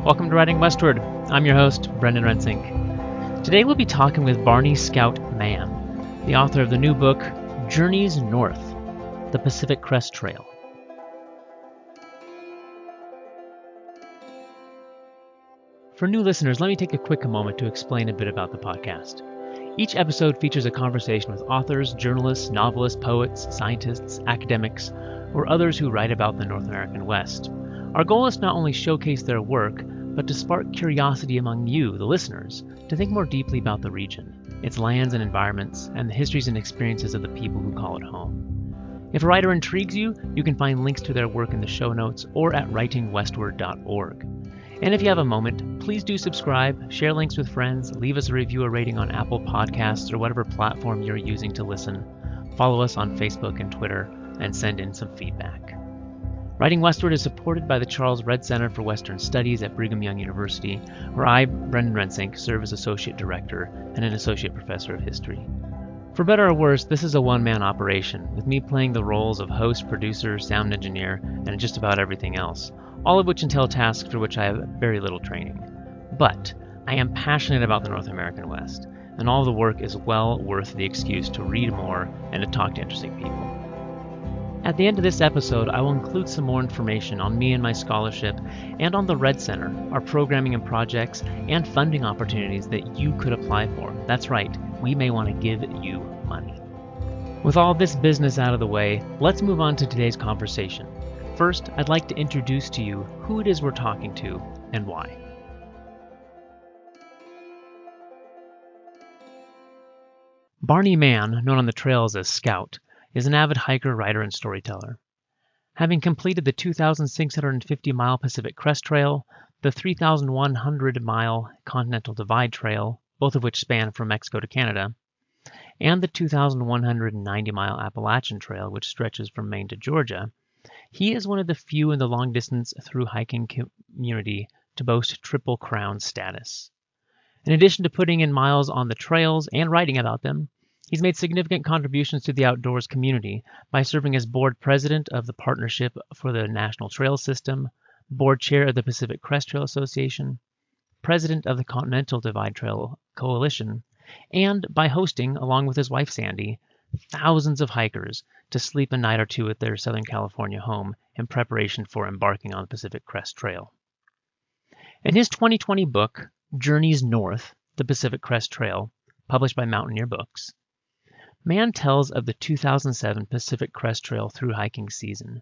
Welcome to Riding Westward. I'm your host, Brendan Rensink. Today we'll be talking with Barney Scout Mann, the author of the new book, Journeys North, the Pacific Crest Trail. For new listeners, let me take a quick moment to explain a bit about the podcast. Each episode features a conversation with authors, journalists, novelists, poets, scientists, academics, or others who write about the North American West. Our goal is not only showcase their work, but to spark curiosity among you, the listeners, to think more deeply about the region, its lands and environments, and the histories and experiences of the people who call it home. If a writer intrigues you, you can find links to their work in the show notes or at writingwestward.org. And if you have a moment, please do subscribe, share links with friends, leave us a review or rating on Apple Podcasts or whatever platform you're using to listen. Follow us on Facebook and Twitter, and send in some feedback. Riding Westward is supported by the Charles Redd Center for Western Studies at Brigham Young University, where I, Brendan Rensink, serve as Associate Director and an Associate Professor of History. For better or worse, this is a one-man operation, with me playing the roles of host, producer, sound engineer, and just about everything else, all of which entail tasks for which I have very little training. But I am passionate about the North American West, and all the work is well worth the excuse to read more and to talk to interesting people. At the end of this episode, I will include some more information on me and my scholarship, and on the Redd Center, our programming and projects, and funding opportunities that you could apply for. That's right, we may want to give you money. With all this business out of the way, let's move on to today's conversation. First, I'd like to introduce to you who it is we're talking to and why. Barney Mann, known on the trails as Scout, is an avid hiker, writer, and storyteller. Having completed the 2,650-mile Pacific Crest Trail, the 3,100-mile Continental Divide Trail, both of which span from Mexico to Canada, and the 2,190-mile Appalachian Trail, which stretches from Maine to Georgia, he is one of the few in the long-distance thru-hiking community to boast Triple Crown status. In addition to putting in miles on the trails and writing about them, he's made significant contributions to the outdoors community by serving as board president of the Partnership for the National Trail System, board chair of the Pacific Crest Trail Association, president of the Continental Divide Trail Coalition, and by hosting, along with his wife Sandy, thousands of hikers to sleep a night or two at their Southern California home in preparation for embarking on the Pacific Crest Trail. In his 2020 book, Journeys North, the Pacific Crest Trail, published by Mountaineers Books, Mann tells of the 2007 Pacific Crest Trail thru-hiking season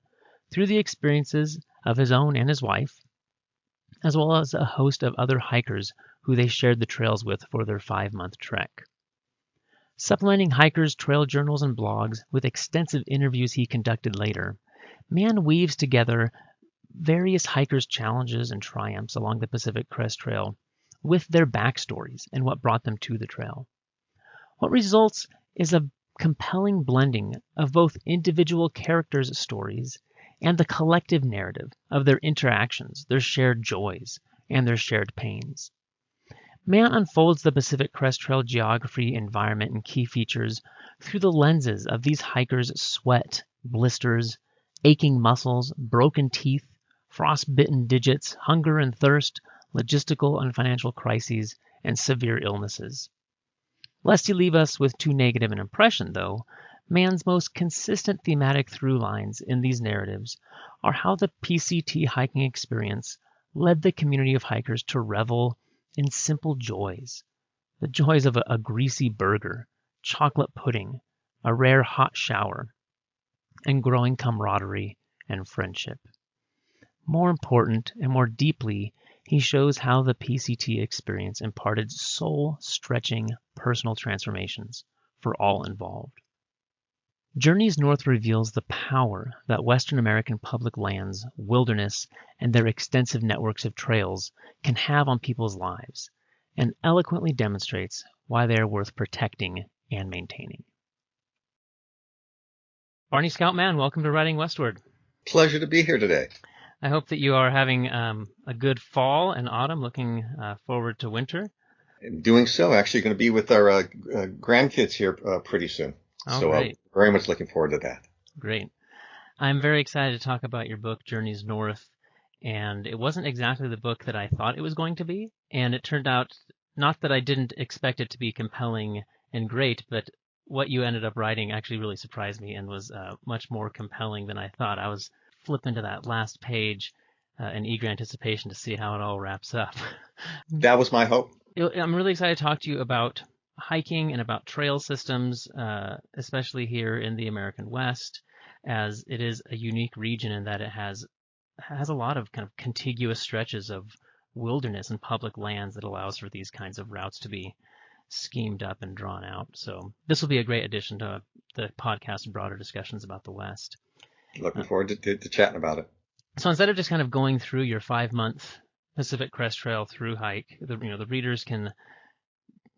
through the experiences of his own and his wife, as well as a host of other hikers who they shared the trails with for their 5-month trek. Supplementing hikers' trail journals and blogs with extensive interviews he conducted later, Mann weaves together various hikers' challenges and triumphs along the Pacific Crest Trail with their backstories and what brought them to the trail. What results is a compelling blending of both individual characters' stories and the collective narrative of their interactions, their shared joys, and their shared pains. Mann unfolds the Pacific Crest Trail geography, environment, and key features through the lenses of these hikers' sweat, blisters, aching muscles, broken teeth, frost-bitten digits, hunger and thirst, logistical and financial crises, and severe illnesses. Lest he leave us with too negative an impression, though, Mann's most consistent thematic through lines in these narratives are how the PCT hiking experience led the community of hikers to revel in simple joys. The joys of a greasy burger, chocolate pudding, a rare hot shower, and growing camaraderie and friendship. More important and more deeply, he shows how the PCT experience imparted soul-stretching personal transformations for all involved. Journeys North reveals the power that Western American public lands, wilderness, and their extensive networks of trails can have on people's lives, and eloquently demonstrates why they are worth protecting and maintaining. Barney Scout Mann, welcome to Riding Westward. Pleasure to be here today. I hope that you are having a good fall and autumn, looking forward to winter. Doing so. Actually going to be with our grandkids here pretty soon. Oh, so great. Very much looking forward to that. Great. I'm very excited to talk about your book, Journeys North. and it wasn't exactly the book that I thought it was going to be. And it turned out, not that I didn't expect it to be compelling and great, but what you ended up writing actually really surprised me and was much more compelling than I thought. I was flipping to that last page in eager anticipation to see how it all wraps up. That was my hope. I'm really excited to talk to you about hiking and about trail systems, especially here in the American West, as it is a unique region in that it has a lot of kind of contiguous stretches of wilderness and public lands that allows for these kinds of routes to be schemed up and drawn out. So this will be a great addition to the podcast and broader discussions about the West. Looking forward to chatting about it. So instead of just kind of going through your 5-month Pacific Crest Trail through hike, the readers can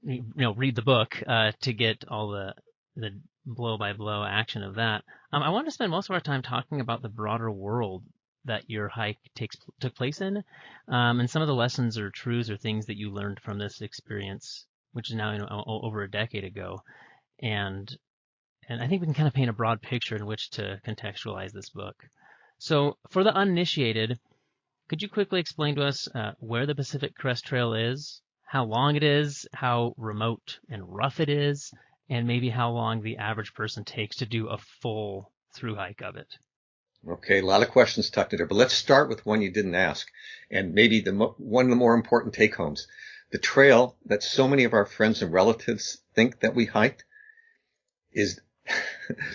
read the book to get all the blow by blow action of that. I want to spend most of our time talking about the broader world that your hike took place in, and some of the lessons or truths or things that you learned from this experience, which is now over a decade ago, and I think we can kind of paint a broad picture in which to contextualize this book. So for the uninitiated, could you quickly explain to us where the Pacific Crest Trail is, how long it is, how remote and rough it is, and maybe how long the average person takes to do a full through hike of it? Okay, a lot of questions tucked in there, but let's start with one you didn't ask, and maybe one of the more important take-homes. The trail that so many of our friends and relatives think that we hiked is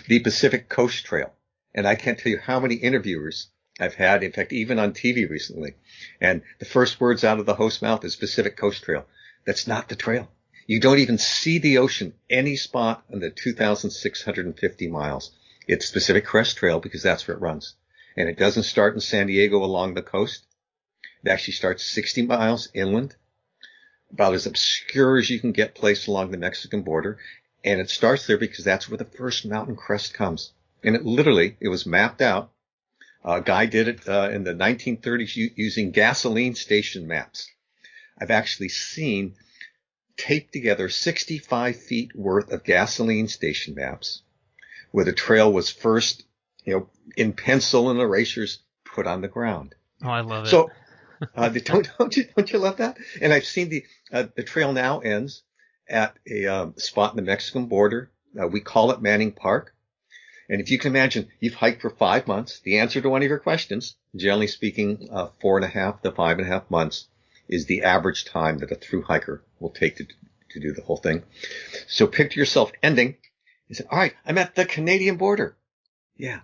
the Pacific Coast Trail. And I can't tell you how many interviewers I've had, in fact, even on TV recently. And the first words out of the host's mouth is Pacific Coast Trail. That's not the trail. You don't even see the ocean any spot on the 2,650 miles. It's Pacific Crest Trail because that's where it runs. And it doesn't start in San Diego along the coast. It actually starts 60 miles inland, about as obscure as you can get placed along the Mexican border. And it starts there because that's where the first mountain crest comes. And it was mapped out. A guy did it in the 1930s using gasoline station maps. I've actually seen taped together 65 feet worth of gasoline station maps where the trail was first, in pencil and erasers put on the ground. Oh, I love it. So don't you love that? And I've seen the trail now ends at a spot in the Mexican border. We call it Manning Park. And if you can imagine, you've hiked for 5 months. The answer to one of your questions, generally speaking, 4.5 to 5.5 months is the average time that a through hiker will take to do the whole thing. So picture yourself ending. You say, all right, I'm at the Canadian border. Yeah.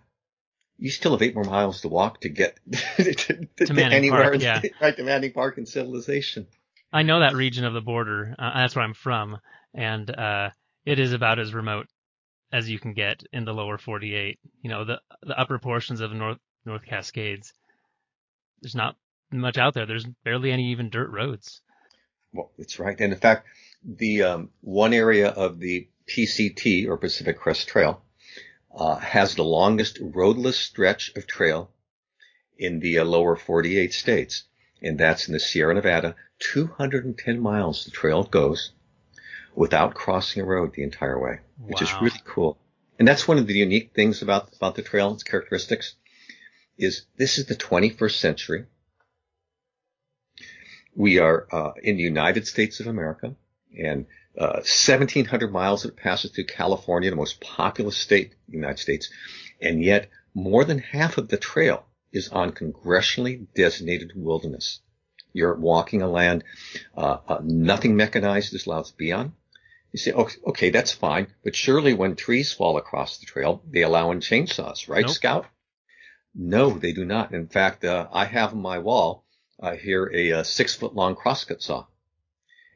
You still have 8 more miles to walk to get to Manning anywhere. Park, yeah. Right, to Manning Park and civilization. I know that region of the border. That's where I'm from. And it is about as remote as you can get in the lower 48. The upper portions of the North Cascades. There's not much out there. There's barely any even dirt roads. Well, that's right. And in fact, the one area of the PCT, or Pacific Crest Trail, has the longest roadless stretch of trail in the lower 48 states. And that's in the Sierra Nevada. 210 miles the trail goes without crossing a road the entire way, which is really cool. And that's one of the unique things about the trail, its characteristics, is this is the 21st century. We are in the United States of America, and 1,700 miles it passes through California, the most populous state in the United States, and yet more than half of the trail is on congressionally designated wilderness. You're walking a land nothing mechanized is allowed to be on. You say, okay, that's fine, but surely when trees fall across the trail, they allow in chainsaws, right, Nope. Scout? No, they do not. In fact, I have on my wall here a 6-foot-long crosscut saw.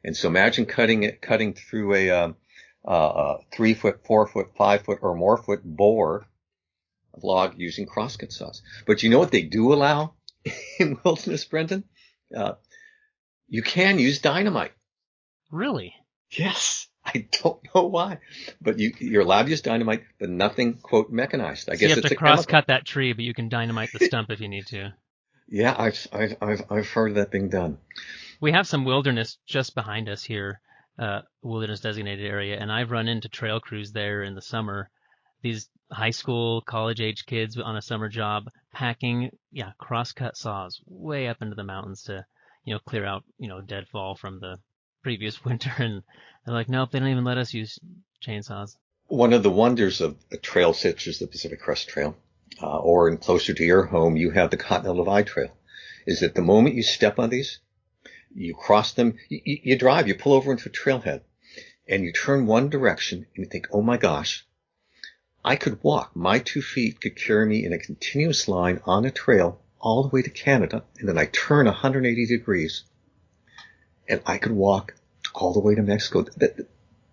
And so imagine cutting through a 3-foot, 4-foot, 5-foot, or more foot bore log using crosscut saws. But you know what they do allow in wilderness, Brendan? You can use dynamite. Really? Yes. I don't know why, but you're allowed to use dynamite, but nothing, quote, mechanized. I guess you have it's to cross-cut that tree, but you can dynamite the stump if you need to. Yeah, I've heard of that being done. We have some wilderness just behind us here, wilderness designated area, and I've run into trail crews there in the summer these high school, college age kids on a summer job packing, crosscut saws way up into the mountains to, clear out, deadfall from the previous winter. And they're like, nope, they don't even let us use chainsaws. One of the wonders of a trail such as the Pacific Crest Trail, or in closer to your home, you have the Continental Divide Trail, is that the moment you step on these, you cross them, you drive, you pull over into a trailhead, and you turn one direction, and you think, oh my gosh, I could walk. My 2 feet could carry me in a continuous line on a trail all the way to Canada, and then I turn 180 degrees, and I could walk all the way to Mexico.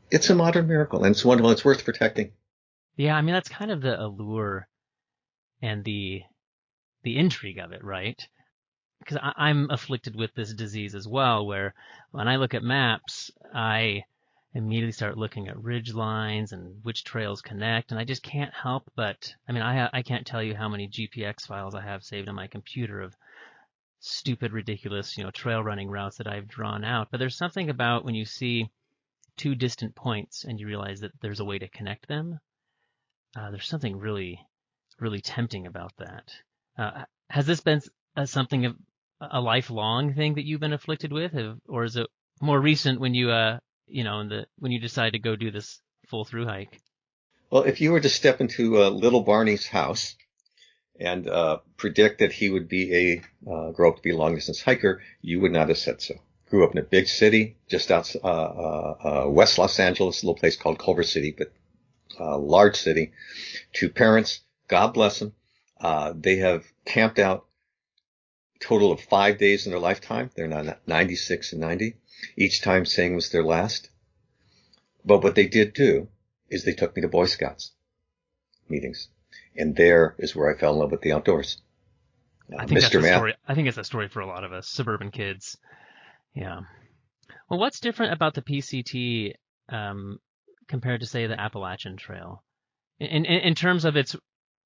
It's a modern miracle, and it's wonderful. It's worth protecting. Yeah, I mean, that's kind of the allure and the intrigue of it, right? Because I'm afflicted with this disease as well, where when I look at maps, I immediately start looking at ridge lines and which trails connect, and I just can't help but, I mean, I can't tell you how many GPX files I have saved on my computer of stupid, ridiculous, trail running routes that I've drawn out. But there's something about when you see 2 distant points and you realize that there's a way to connect them. There's something really, really tempting about that. Has this been something of a lifelong thing that you've been afflicted with, or is it more recent when you, when you decide to go do this full through hike? Well, if you were to step into little Barney's house and predict that he would grow up to be a long distance hiker, you would not have said so. Grew up in a big city, just outside West Los Angeles, a little place called Culver City, but large city. 2 parents, God bless them. They have camped out a total of 5 days in their lifetime. They're now 96 and 90. Each time saying was their last. But what they did do is they took me to Boy Scouts meetings. And there is where I fell in love with the outdoors. I think that's a story. I think it's a story for a lot of us, suburban kids. Yeah. Well, what's different about the PCT compared to, say, the Appalachian Trail? In terms of its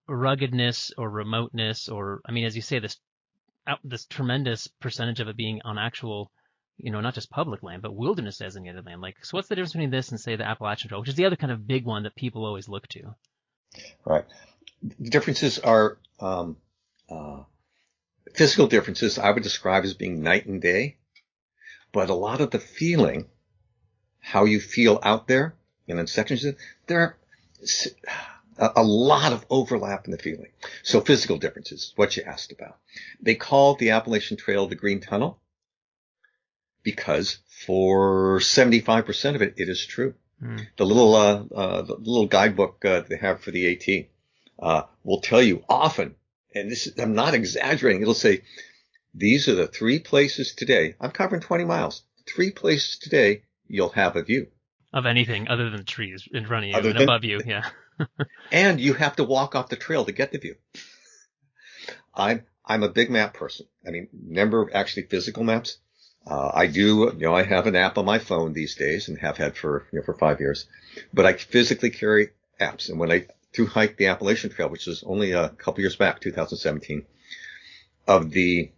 ruggedness or remoteness, or, I mean, as you say, this tremendous percentage of it being on actual, not just public land, but wilderness designated land. Like, so what's the difference between this and, say, the Appalachian Trail, which is the other kind of big one that people always look to? Right. The differences are physical differences I would describe as being night and day, but a lot of the feeling, how you feel out there, and in sections, there are a lot of overlap in the feeling. So physical differences, what you asked about. They call the Appalachian Trail the Green Tunnel because for 75% of it, it is true. The little guidebook they have for the AT will tell you often, and I'm not exaggerating, it'll say, these are the 3 places today. I'm covering 20 miles. 3 places today you'll have a view. Of anything other than trees in front of you and above you, yeah. And you have to walk off the trail to get the view. I'm a big map person. I mean, remember actually physical maps? I do, I have an app on my phone these days and have had for 5 years, but I physically carry apps. And when I thru-hiked the Appalachian Trail, which was only a couple years back, 2017, of the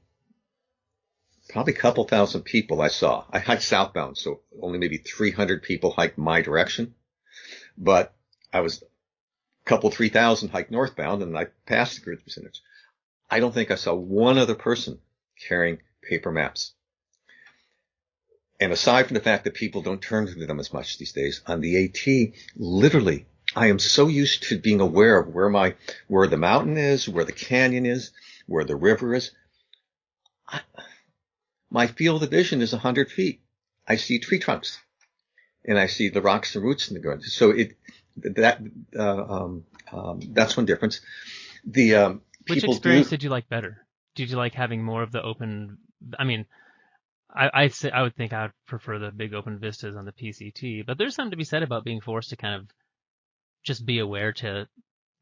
probably a couple thousand people I saw. I hiked southbound, so only maybe 300 people hiked my direction. But I was a couple 3,000 hiked northbound, and I passed the grid percentage. I don't think I saw one other person carrying paper maps. And aside from the fact that people don't turn to them as much these days, on the AT, literally, I am so used to being aware of where the mountain is, where the canyon is, where the river is. My field of vision is 100 feet. I see tree trunks, and I see the rocks and roots in the ground. So that's one difference. Which experience did you like better? Did you like having more of the open? I mean, I would think I would prefer the big open vistas on the PCT, but there's something to be said about being forced to kind of just be aware to,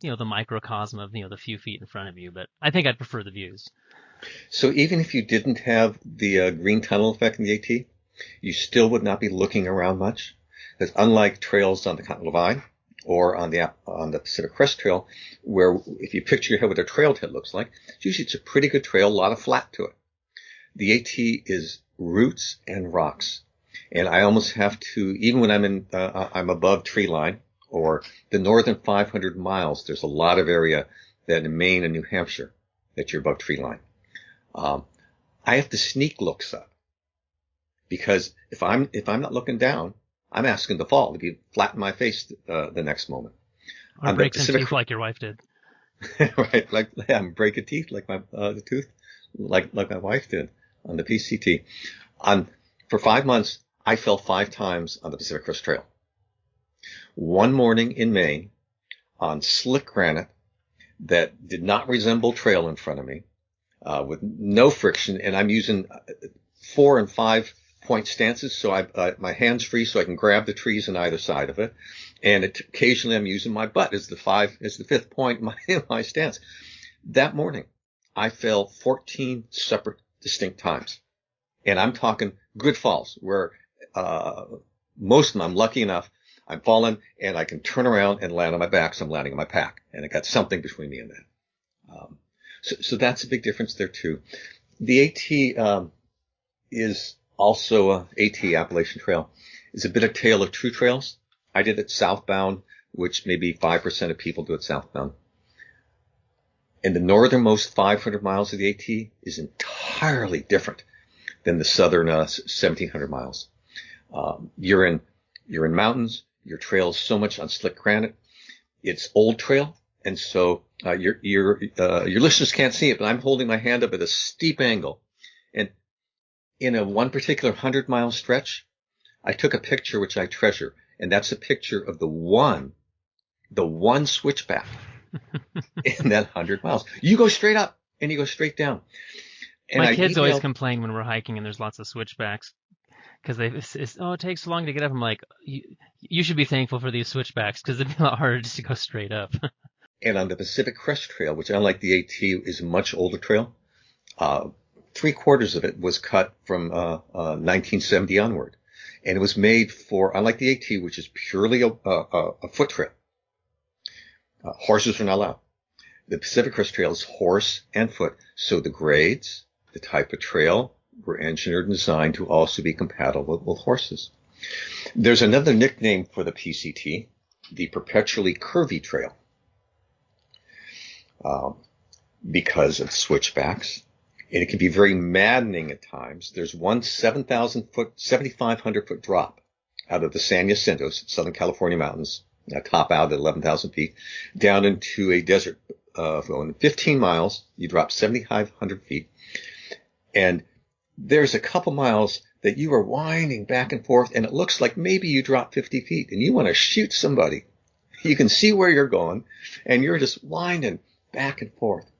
the microcosm of, the few feet in front of you. But I think I'd prefer the views. So even if you didn't have the green tunnel effect in the AT, you still would not be looking around much. Because unlike trails on the Continental Divide or on the Pacific Crest Trail, where if you picture your head what a trailhead looks like, usually it's a pretty good trail, a lot of flat to it. The AT is roots and rocks. And I almost have to, even when I'm above tree line or the northern 500 miles. There's a lot of area that in Maine and New Hampshire that you're above tree line. I have to sneak looks up because if I'm not looking down, I'm asking to fall, to be flat in my face the next moment. Or break some teeth like your wife did. Right, break a teeth like my my wife did on the PCT. For 5 months, I fell 5 times on the Pacific Crest Trail. One morning in Maine, on slick granite that did not resemble trail in front of me, with no friction, and I'm using 4 and 5 point stances, so my hands free, so I can grab the trees on either side of it. And occasionally I'm using my butt as the 5th point in my stance. That morning, I fell 14 separate, distinct times. And I'm talking good falls where, most of them I'm lucky enough, I'm falling and I can turn around and land on my back. So I'm landing on my pack and I got something between me and that. So that's a big difference there too. The AT, is also AT, Appalachian Trail, is a bit of tale of two trails. I did it southbound, which maybe 5% of people do it southbound. And the northernmost 500 miles of the AT is entirely different than the southern 1,700 miles. You're in mountains. Your trail is so much on slick granite. It's old trail, and so your listeners can't see it, but I'm holding my hand up at a steep angle, and in one particular 100-mile stretch, I took a picture which I treasure, and that's a picture of the one switchback in that 100 miles. You go straight up and you go straight down. And my kids always complain when we're hiking and there's lots of switchbacks because it takes so long to get up. I'm like, you should be thankful for these switchbacks because it'd be a lot harder just to go straight up. And on the Pacific Crest Trail, which unlike the AT is a much older trail, 3/4 of it was cut from 1970 onward. And it was made for, unlike the AT, which is purely a foot trail. Horses are not allowed. The Pacific Crest Trail is horse and foot. So the grades, the type of trail, were engineered and designed to also be compatible with horses. There's another nickname for the PCT, the Perpetually Curvy Trail, because of switchbacks. And it can be very maddening at times. There's one 7,500 foot drop out of the San Jacintos, Southern California mountains, top out at 11,000 feet, down into a desert. In 15 miles, you drop 7,500 feet. And there's a couple miles that you are winding back and forth, and it looks like maybe you drop 50 feet, and you want to shoot somebody. You can see where you're going, and you're just winding back and forth.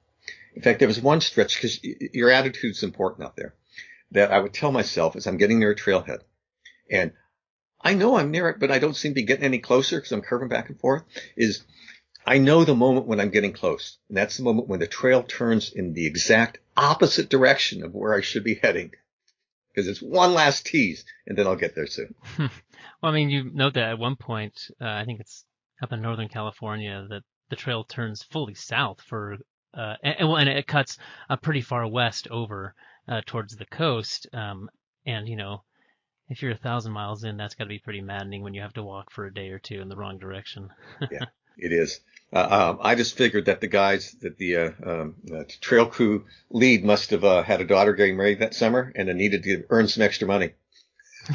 In fact, there was one stretch, because your attitude's important out there, that I would tell myself as I'm getting near a trailhead. And I know I'm near it, but I don't seem to be getting any closer because I'm curving back and forth, is I know the moment when I'm getting close. And that's the moment when the trail turns in the exact opposite direction of where I should be heading. Because it's one last tease, and then I'll get there soon. Well, I mean, you note that at one point, I think it's up in Northern California, that the trail turns fully south for and it cuts pretty far west over towards the coast. And, if you're 1,000 miles in, that's got to be pretty maddening when you have to walk for a day or two in the wrong direction. Yeah, it is. I just figured that the guys that the trail crew lead must have had a daughter getting married that summer and needed to earn some extra money.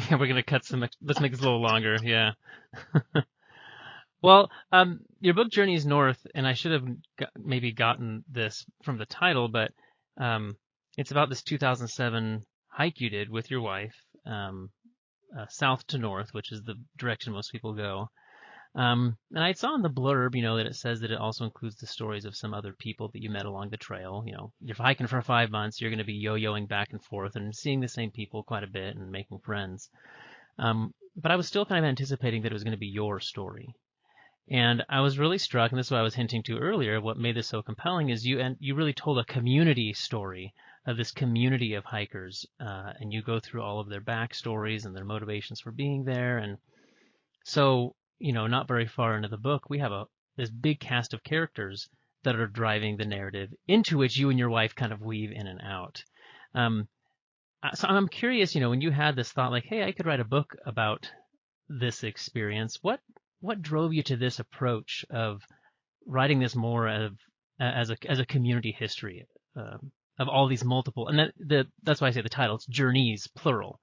Yeah, we're going to cut let's make this a little longer. Yeah. Well, your book journeys north, and I should have maybe gotten this from the title, but it's about this 2007 hike you did with your wife, south to north, which is the direction most people go. And I saw in the blurb, that it says that it also includes the stories of some other people that you met along the trail. You're hiking for 5 months, you're going to be yo-yoing back and forth and seeing the same people quite a bit and making friends. But I was still kind of anticipating that it was going to be your story. And I was really struck, and this is what I was hinting to earlier, what made this so compelling is you really told a community story of this community of hikers, and you go through all of their backstories and their motivations for being there. And so, not very far into the book, we have this big cast of characters that are driving the narrative into which you and your wife kind of weave in and out. So I'm curious, when you had this thought like, hey, I could write a book about this experience, what what drove you to this approach of writing this more as a community history of all these multiple, and that's why I say the title, it's journeys plural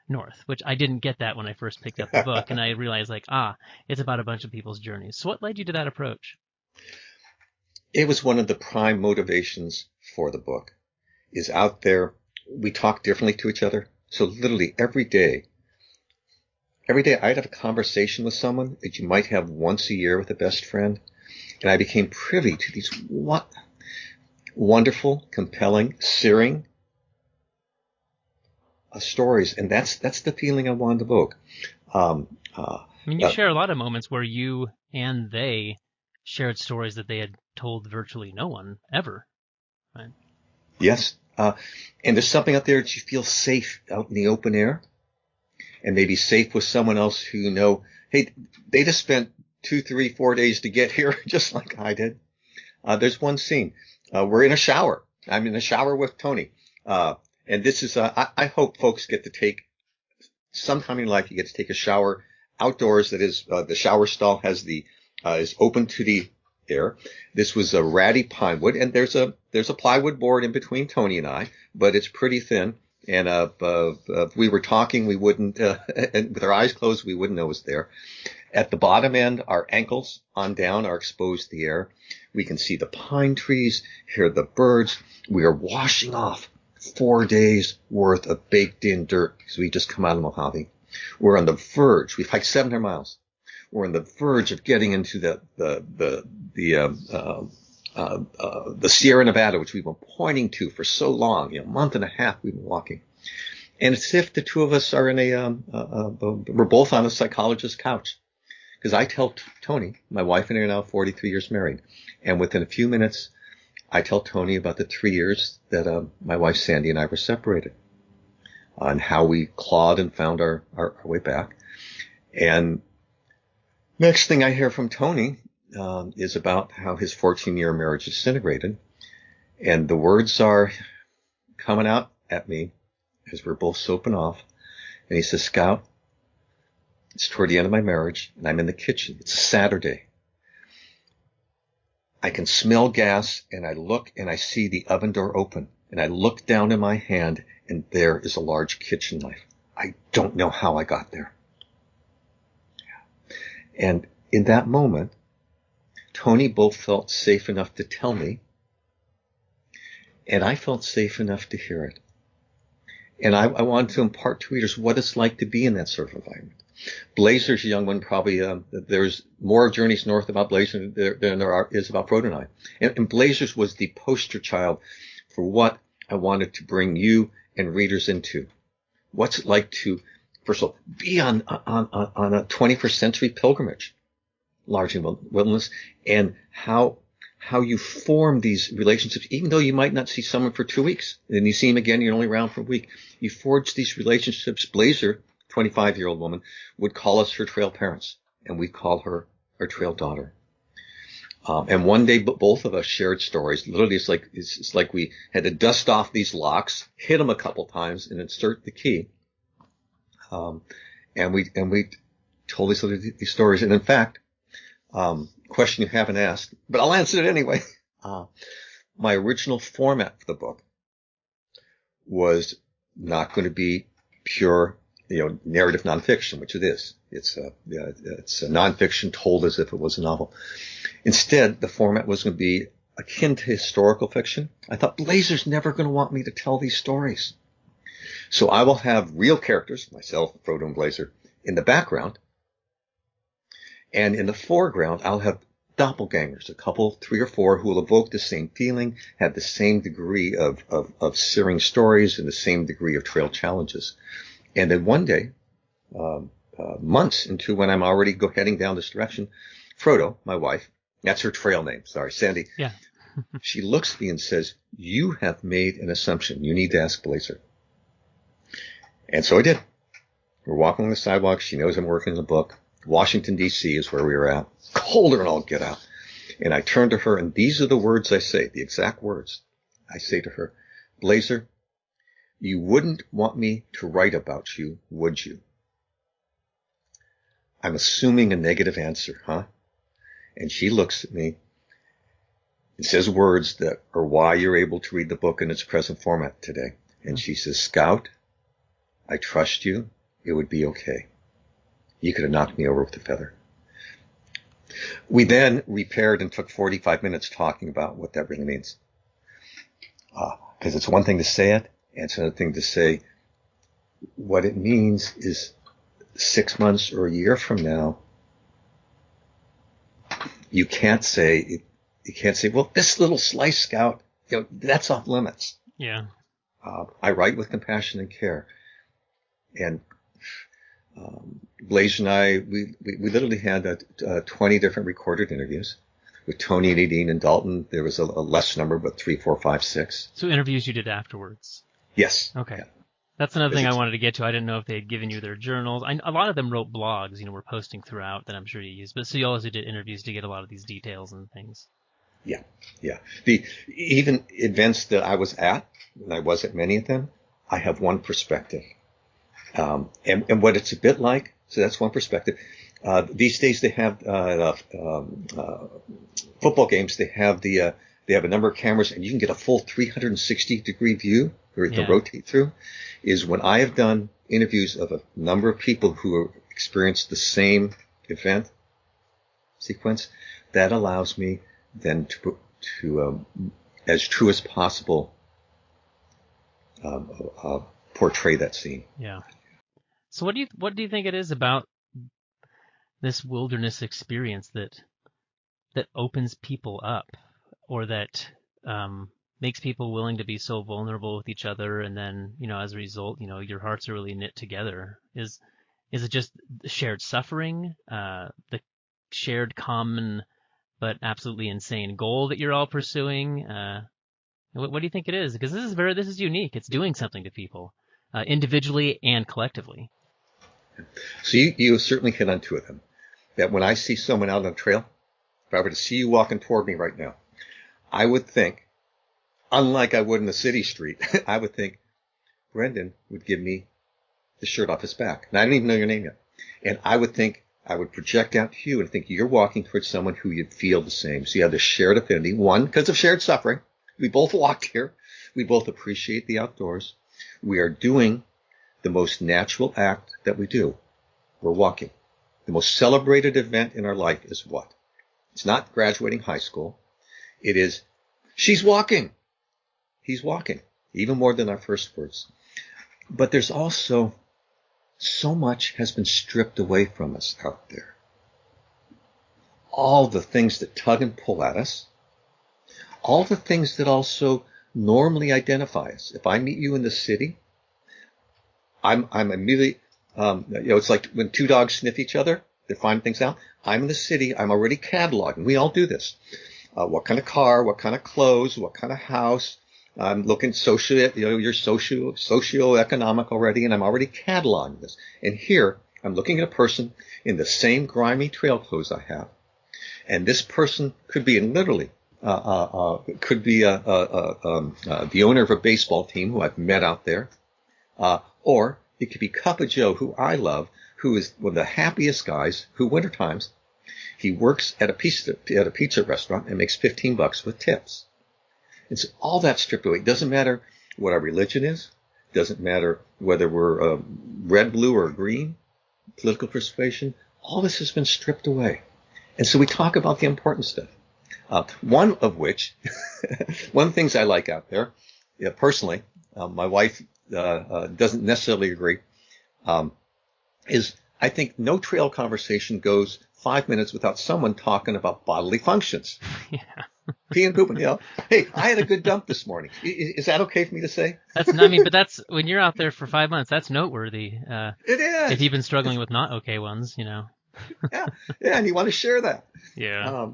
north, which I didn't get that when I first picked up the book, and I realized it's about a bunch of people's journeys. So what led you to that approach? It was one of the prime motivations for the book. Is out there, we talk differently to each other. So literally every day I'd have a conversation with someone that you might have once a year with a best friend. And I became privy to these wonderful, compelling, searing stories. And that's the feeling I wanted to evoke. You share a lot of moments where you and they shared stories that they had told virtually no one ever. Right? Yes. And there's something out there that you feel safe out in the open air, and maybe safe with someone else who hey, they just spent 2, 3, 4 days to get here, just like I did. There's one scene. We're in a shower. I'm in a shower with Tony. And this is, I hope folks get to take sometime in life, you get to take a shower outdoors. That is, the shower stall has is open to the air. This was a ratty pine wood, and there's a plywood board in between Tony and I, but it's pretty thin. And if we were talking, we wouldn't, and with our eyes closed, we wouldn't know it was there. At the bottom end, our ankles on down are exposed to the air. We can see the pine trees, hear the birds. We are washing off 4 days worth of baked in dirt because we just come out of Mojave. We're on the verge. We've hiked 700 miles. We're on the verge of getting into the Sierra Nevada, which we've been pointing to for so long, a month and a half we've been walking. And it's as if the two of us are in we're both on a psychologist's couch. Because I tell Tony, my wife and I are now 43 years married. And within a few minutes, I tell Tony about the 3 years that my wife Sandy and I were separated, and how we clawed and found our way back. And next thing I hear from Tony is about how his 14-year marriage disintegrated. And the words are coming out at me as we're both soaping off. And he says, Scout, it's toward the end of my marriage, and I'm in the kitchen. It's a Saturday. I can smell gas, and I look, and I see the oven door open. And I look down in my hand, and there is a large kitchen knife. I don't know how I got there. And in that moment, Tony both felt safe enough to tell me, and I felt safe enough to hear it. And I wanted to impart to readers what it's like to be in that sort of environment. Blazer's a young one, probably, there's more journeys north about Blazer than there is about Frodo and I. And Blazer's was the poster child for what I wanted to bring you and readers into. What's it like to, first of all, be on a 21st century pilgrimage, largely wilderness, and how you form these relationships, even though you might not see someone for 2 weeks. And you see him again, you're only around for a week. You forge these relationships. Blazer, 25-year-old woman, would call us her trail parents, and we'd call her our trail daughter. And one day, both of us shared stories. Literally, it's like we had to dust off these locks, hit them a couple times, and insert the key. And we told these stories. And in fact, question you haven't asked, but I'll answer it anyway. My original format for the book was not going to be pure, narrative nonfiction, which it is. It's a nonfiction told as if it was a novel. Instead, the format was going to be akin to historical fiction. I thought Blazer's never going to want me to tell these stories. So I will have real characters, myself, Frodo and Blazer, in the background. And in the foreground, I'll have doppelgangers, a couple, 3 or 4, who will evoke the same feeling, have the same degree of searing stories and the same degree of trail challenges. And then one day, months into when I'm already heading down this direction, Frodo, my wife, that's her trail name, sorry, Sandy. Yeah. She looks at me and says, you have made an assumption. You need to ask Blazer. And so I did. We're walking on the sidewalk. She knows I'm working on the book. Washington, D.C. is where we were at. Colder than all get out. And I turn to her, and these are the words I say, the exact words. I say to her, Blazer, you wouldn't want me to write about you, would you? I'm assuming a negative answer, huh? And she looks at me and says words that are why you're able to read the book in its present format today. And she says, Scout, I trust you. It would be okay. You could have knocked me over with a feather. We then repaired and took 45 minutes talking about what that really means. Because it's one thing to say it, and it's another thing to say what it means is 6 months or a year from now, you can't say, well, this little slice, Scout, that's off limits. Yeah. I write with compassion and care. And Blaze and I, we literally had 20 different recorded interviews. With Tony and Nadine and Dalton, there was a less number, but 3, 4, 5, 6. So interviews you did afterwards? Yes. Okay. Yeah. That's another thing I wanted to get to. I didn't know if they had given you their journals. A lot of them wrote blogs, were posting throughout that I'm sure you used. But so you also did interviews to get a lot of these details and things. Yeah. Even events that I was at, and I was at many of them, I have one perspective. And what it's a bit like, so that's one perspective. These days they have football games. They have a number of cameras, and you can get a full 360-degree view where you can rotate through. Is when I have done interviews of a number of people who have experienced the same event sequence, that allows me then to as true as possible, portray that scene. Yeah. So what do you think it is about this wilderness experience that opens people up, or that makes people willing to be so vulnerable with each other, and then as a result, your hearts are really knit together? Is it just shared suffering, the shared common but absolutely insane goal that you're all pursuing? What do you think it is? Because this is unique. It's doing something to people, individually and collectively. So you certainly hit on two of them. That when I see someone out on a trail, if I were to see you walking toward me right now, I would think, unlike I would in the city street, I would think Brendan would give me the shirt off his back. And I don't even know your name yet. And I would project out to you and think you're walking towards someone who you'd feel the same. So you have this shared affinity. One, because of shared suffering. We both walked here. We both appreciate the outdoors. We are doing the most natural act that we do. We're walking. The most celebrated event in our life is what? It's not graduating high school. It is, she's walking. He's walking. Even more than our first words. But there's also so much has been stripped away from us out there. All the things that tug and pull at us. All the things that also normally identify us. If I meet you in the city, I'm immediately, it's like when two dogs sniff each other, they find things out. I'm in the city. I'm already cataloging. We all do this. What kind of car, what kind of clothes, what kind of house. I'm looking you're socioeconomic already, and I'm already cataloging this. And here, I'm looking at a person in the same grimy trail clothes I have. And this person could be the owner of a baseball team who I've met out there. Or it could be Cup of Joe, who I love, who is one of the happiest guys, who winter times, he works at a pizza restaurant and makes $15 with tips. And so all that stripped away. It doesn't matter what our religion is. It doesn't matter whether we're red, blue, or green, political persuasion. All this has been stripped away. And so we talk about the important stuff. One of which, one of the things I like out there, personally, my wife doesn't necessarily agree, is I think no trail conversation goes 5 minutes without someone talking about bodily functions. Yeah. Pee and pooping, Hey, I had a good dump this morning. Is that okay for me to say? But that's when you're out there for 5 months, that's noteworthy. It is. If you've been struggling with not okay ones, Yeah, and you want to share that. Yeah.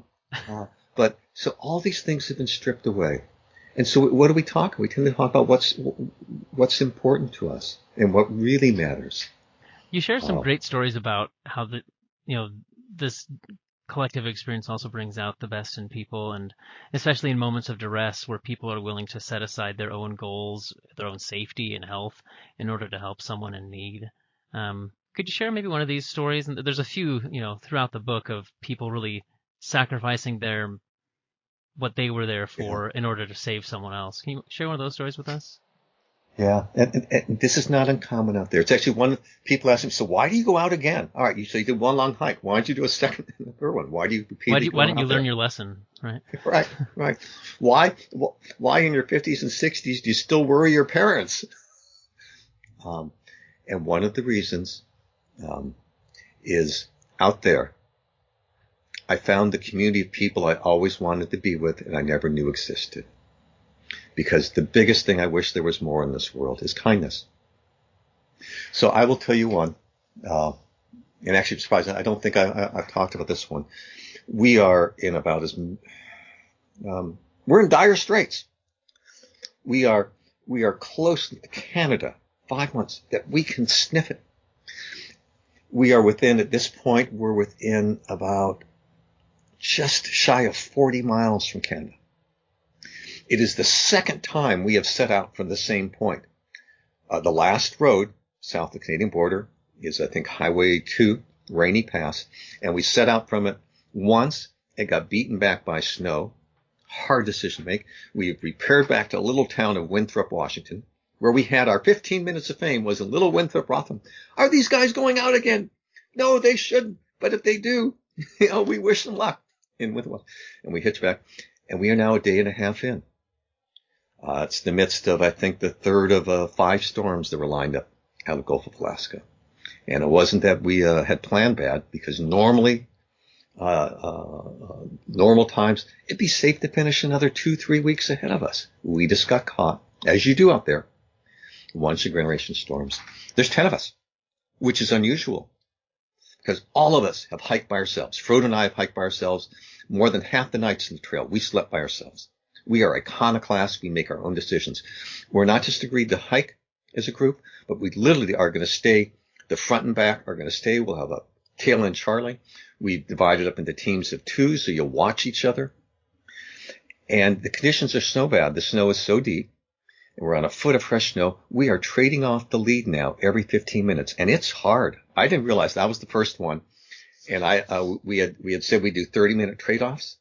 But so all these things have been stripped away. And so what do we talk? We tend to talk about what's important to us and what really matters. You share some great stories about how this collective experience also brings out the best in people, and especially in moments of duress where people are willing to set aside their own goals, their own safety and health in order to help someone in need. Could Could you share maybe one of these stories? And there's a few, throughout the book of people really sacrificing what they were there for in order to save someone else. Can you share one of those stories with us? Yeah, and this is not uncommon out there. It's actually one people ask me, so why do you go out again? All right, you did one long hike. Why don't you do a second and a third one? Why do you repeatedly Why didn't you learn your lesson, right? Right. Why in your 50s and 60s do you still worry your parents? And one of the reasons is out there, I found the community of people I always wanted to be with and I never knew existed. Because the biggest thing I wish there was more in this world is kindness. So I will tell you one, and actually surprised, I don't think I've talked about this one. We are in we're in dire straits. We are close to Canada, 5 months that we can sniff it. We are at this point, we're within about just shy of 40 miles from Canada. It is the second time we have set out from the same point. The last road south of the Canadian border is, I think, Highway 2, Rainy Pass, and we set out from it once. It got beaten back by snow. Hard decision to make. We have repaired back to a little town of Winthrop, Washington, where we had our 15 minutes of fame was in little Winthrop, Rotham. Are these guys going out again? No, they shouldn't. But if they do, we wish them luck in Winthrop. And we hitch back, and we are now a day and a half in. It's the midst of, I think, the third of 5 storms that were lined up out of the Gulf of Alaska. And it wasn't that we had planned bad, because normally, normal times, it'd be safe to finish another 2-3 weeks ahead of us. We just got caught, as you do out there, once a generation storms. There's 10 of us, which is unusual, because all of us have hiked by ourselves. Frodo and I have hiked by ourselves more than half the nights in the trail. We slept by ourselves. We are iconoclasts. We make our own decisions. We're not just agreed to hike as a group, but we literally are going to stay. The front and back are going to stay. We'll have a tail end Charlie. We've divided up into teams of 2, so you'll watch each other. And the conditions are so bad. The snow is so deep. And we're on a foot of fresh snow. We are trading off the lead now every 15 minutes. And it's hard. I didn't realize that was the first one. And we had said we'd do 30-minute trade-offs.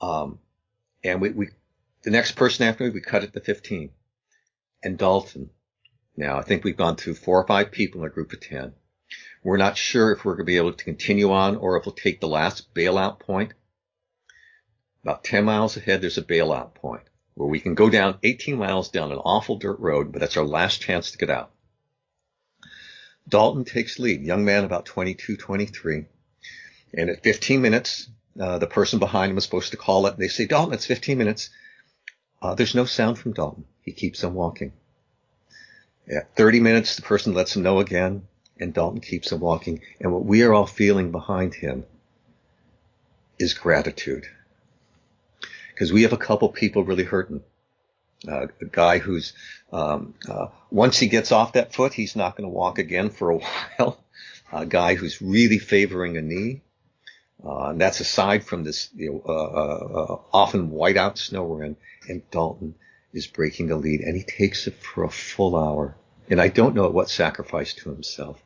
And the next person after me, we cut it to 15. And Dalton. Now, I think we've gone through 4 or 5 people in a group of 10. We're not sure if we're going to be able to continue on or if we'll take the last bailout point. About 10 miles ahead, there's a bailout point where we can go down 18 miles down an awful dirt road, but that's our last chance to get out. Dalton takes lead, young man about 22, 23. And at 15 minutes, the person behind him is supposed to call it. They say, Dalton, it's 15 minutes. There's no sound from Dalton. He keeps on walking. At 30 minutes, the person lets him know again, and Dalton keeps on walking. And what we are all feeling behind him is gratitude. Because we have a couple people really hurting. A guy who's, once he gets off that foot, he's not going to walk again for a while. A guy who's really favoring a knee. And that's aside from this often whiteout snow we're in. And Dalton is breaking the lead, and he takes it for a full hour. And I don't know at what sacrifice to himself.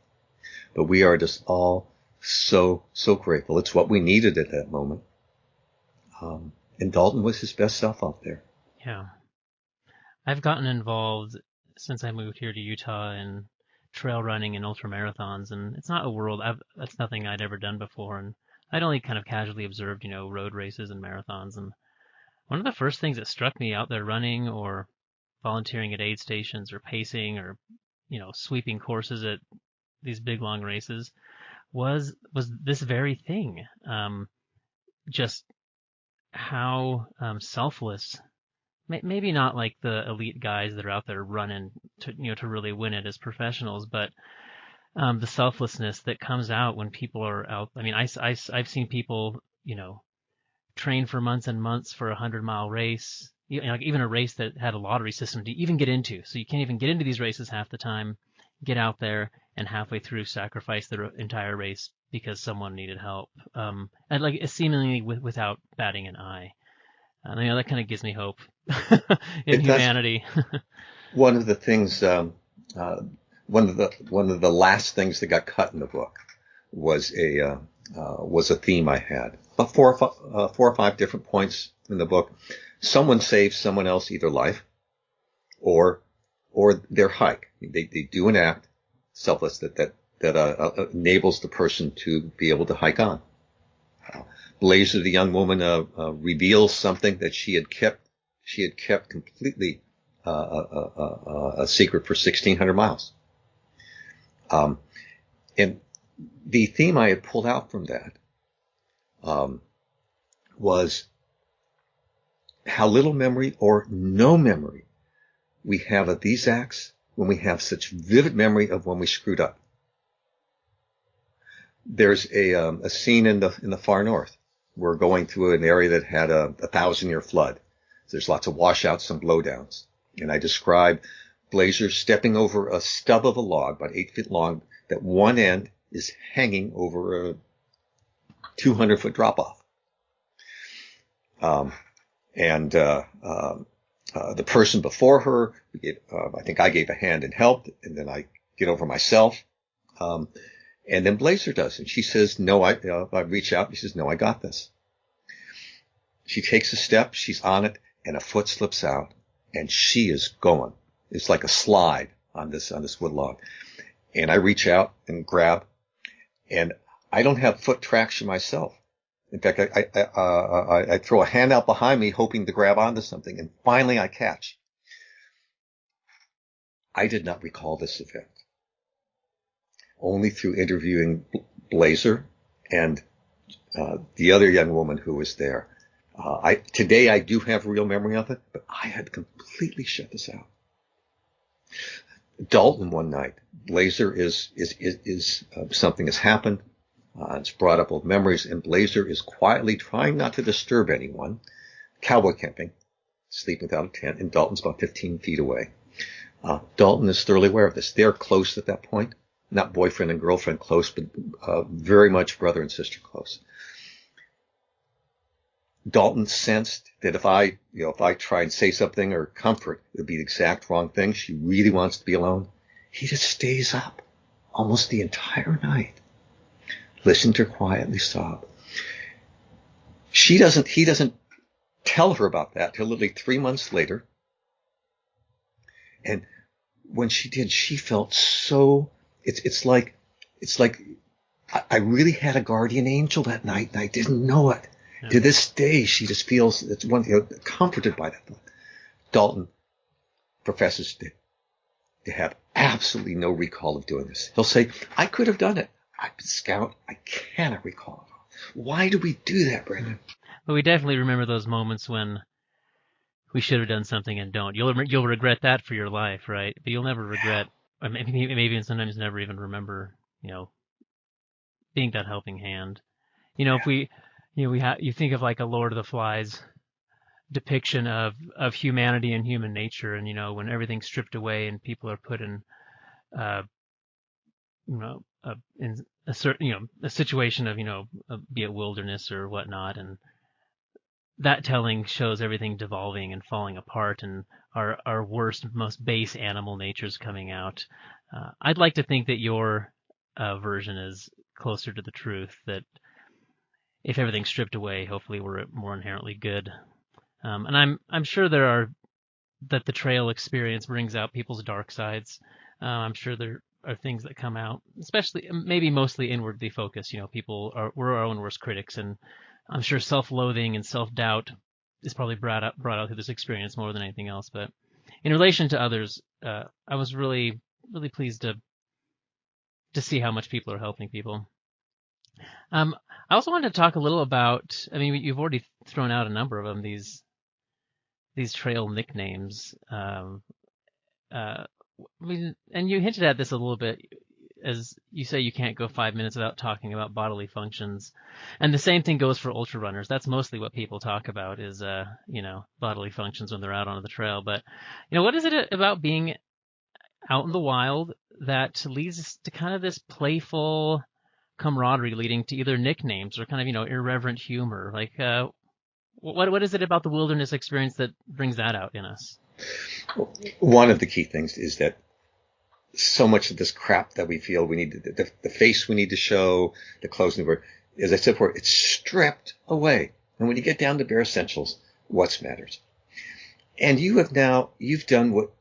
But we are just all so grateful. It's what we needed at that moment. And Dalton was his best self out there. Yeah. I've gotten involved since I moved here to Utah in trail running and ultra marathons, and it's not a world, that's nothing I'd ever done before. And I'd only kind of casually observed, road races and marathons. And one of the first things that struck me out there running or volunteering at aid stations or pacing or, sweeping courses at these big long races was this very thing. Just how selfless, maybe not like the elite guys that are out there running to really win it as professionals, but the selflessness that comes out when people are out. I mean, I've seen people, train for months and months for a 100-mile race, like even a race that had a lottery system to even get into. So you can't even get into these races half the time, get out there and halfway through sacrifice the entire race because someone needed help. And like seemingly without batting an eye. That kind of gives me hope in humanity. One of the things, one of the last things that got cut in the book was a theme I had. About four or five different points in the book. Someone saves someone else either life or their hike. They do an act, selfless, that enables the person to be able to hike on. Blazer, the young woman, reveals something that she had kept completely a secret for 1,600 miles. And the theme I had pulled out from that was how little memory or no memory we have of these acts when we have such vivid memory of when we screwed up. There's a scene in the far north. We're going through an area that had a 1,000-year flood. There's lots of washouts and blowdowns. And I describe Blazer stepping over a stub of a log, about 8 feet long, that one end is hanging over a 200-foot drop-off. The person before her, I think I gave a hand and helped, and then I get over myself. And then Blazer does, and she says, no, I reach out, and she says, no, I got this. She takes a step, she's on it, and a foot slips out, and she is going. It's like a slide on this wood log. And I reach out and grab, and I don't have foot traction myself. In fact, I throw a hand out behind me, hoping to grab onto something, and finally I catch. I did not recall this event. Only through interviewing Blazer and the other young woman who was there. Today I do have real memory of it, but I had completely shut this out. Dalton one night, Blazer is something has happened. It's brought up old memories, and Blazer is quietly trying not to disturb anyone, cowboy camping, sleeping without a tent, and Dalton's about 15 feet away. Dalton is thoroughly aware of this. They're close at that point. Not boyfriend and girlfriend close, but very much brother and sister close. Dalton sensed that if I try and say something or comfort, it would be the exact wrong thing. She really wants to be alone. He just stays up almost the entire night. Listen to her quietly sob. He doesn't tell her about that till literally 3 months later. And when she did, she felt so, it's like I really had a guardian angel that night and I didn't know it. Yeah. To this day, she just feels comforted by that. Dalton professes to have absolutely no recall of doing this. He'll say, I could have done it. I'm a scout. I cannot recall it. Why do we do that, Brendan? Well, we definitely remember those moments when we should have done something and don't. You'll regret that for your life, right? But you'll never regret, or maybe and sometimes never even remember, being that helping hand. If you think of like a Lord of the Flies depiction of humanity and human nature, and when everything's stripped away and people are put in in a certain a situation of be it wilderness or whatnot, and that telling shows everything devolving and falling apart and our worst, most base animal natures coming out. I'd like to think that your version is closer to the truth, that if everything's stripped away, hopefully we're more inherently good. And I'm sure that the trail experience brings out people's dark sides. I'm sure there are things that come out, especially maybe mostly inwardly focused. We're our own worst critics, and I'm sure self-loathing and self-doubt is probably brought out through this experience more than anything else. But in relation to others, I was really, really pleased to see how much people are helping people. I also wanted to talk a little about, you've already thrown out a number of them, these trail nicknames. And you hinted at this a little bit, as you say you can't go 5 minutes without talking about bodily functions. And the same thing goes for ultra runners. That's mostly what people talk about is, bodily functions when they're out on the trail. But, what is it about being out in the wild that leads to kind of this playful camaraderie leading to either nicknames or kind of, irreverent humor? Like, what is it about the wilderness experience that brings that out in us? One of the key things is that so much of this crap that we feel we need the face we need to show, the clothes we wear, as I said before, it's stripped away. And when you get down to bare essentials, what's matters? And you've done what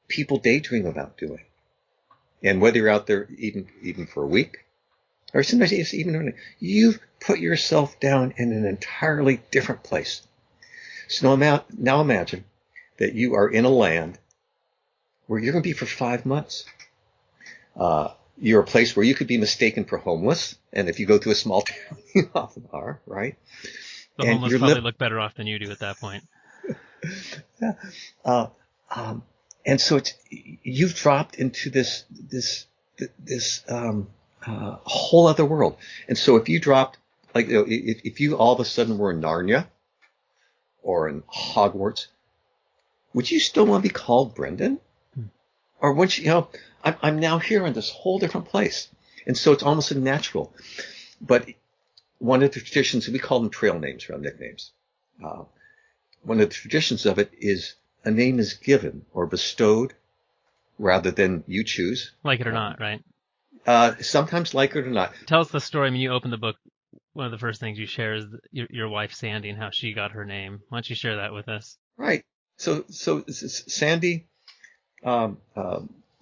people daydream about doing. And whether you're out there even for a week, or sometimes even you've put yourself down in an entirely different place. So now imagine that you are in a land where you're going to be for 5 months. You're a place where you could be mistaken for homeless. And if you go to a small town, you often are, right? The homeless probably look better off than you do at that point. Yeah. And so you've dropped into this whole other world. And so if you dropped, like, if you all of a sudden were in Narnia or in Hogwarts, would you still want to be called Brendan? Or would you, I'm now here in this whole different place. And so it's almost unnatural. But one of the traditions, we call them trail names, or nicknames. One of the traditions of it is a name is given or bestowed rather than you choose. Like it or not, right? Sometimes like it or not. Tell us the story. I mean, you open the book, one of the first things you share is your wife, Sandy, and how she got her name. Why don't you share that with us? Right. So Sandy,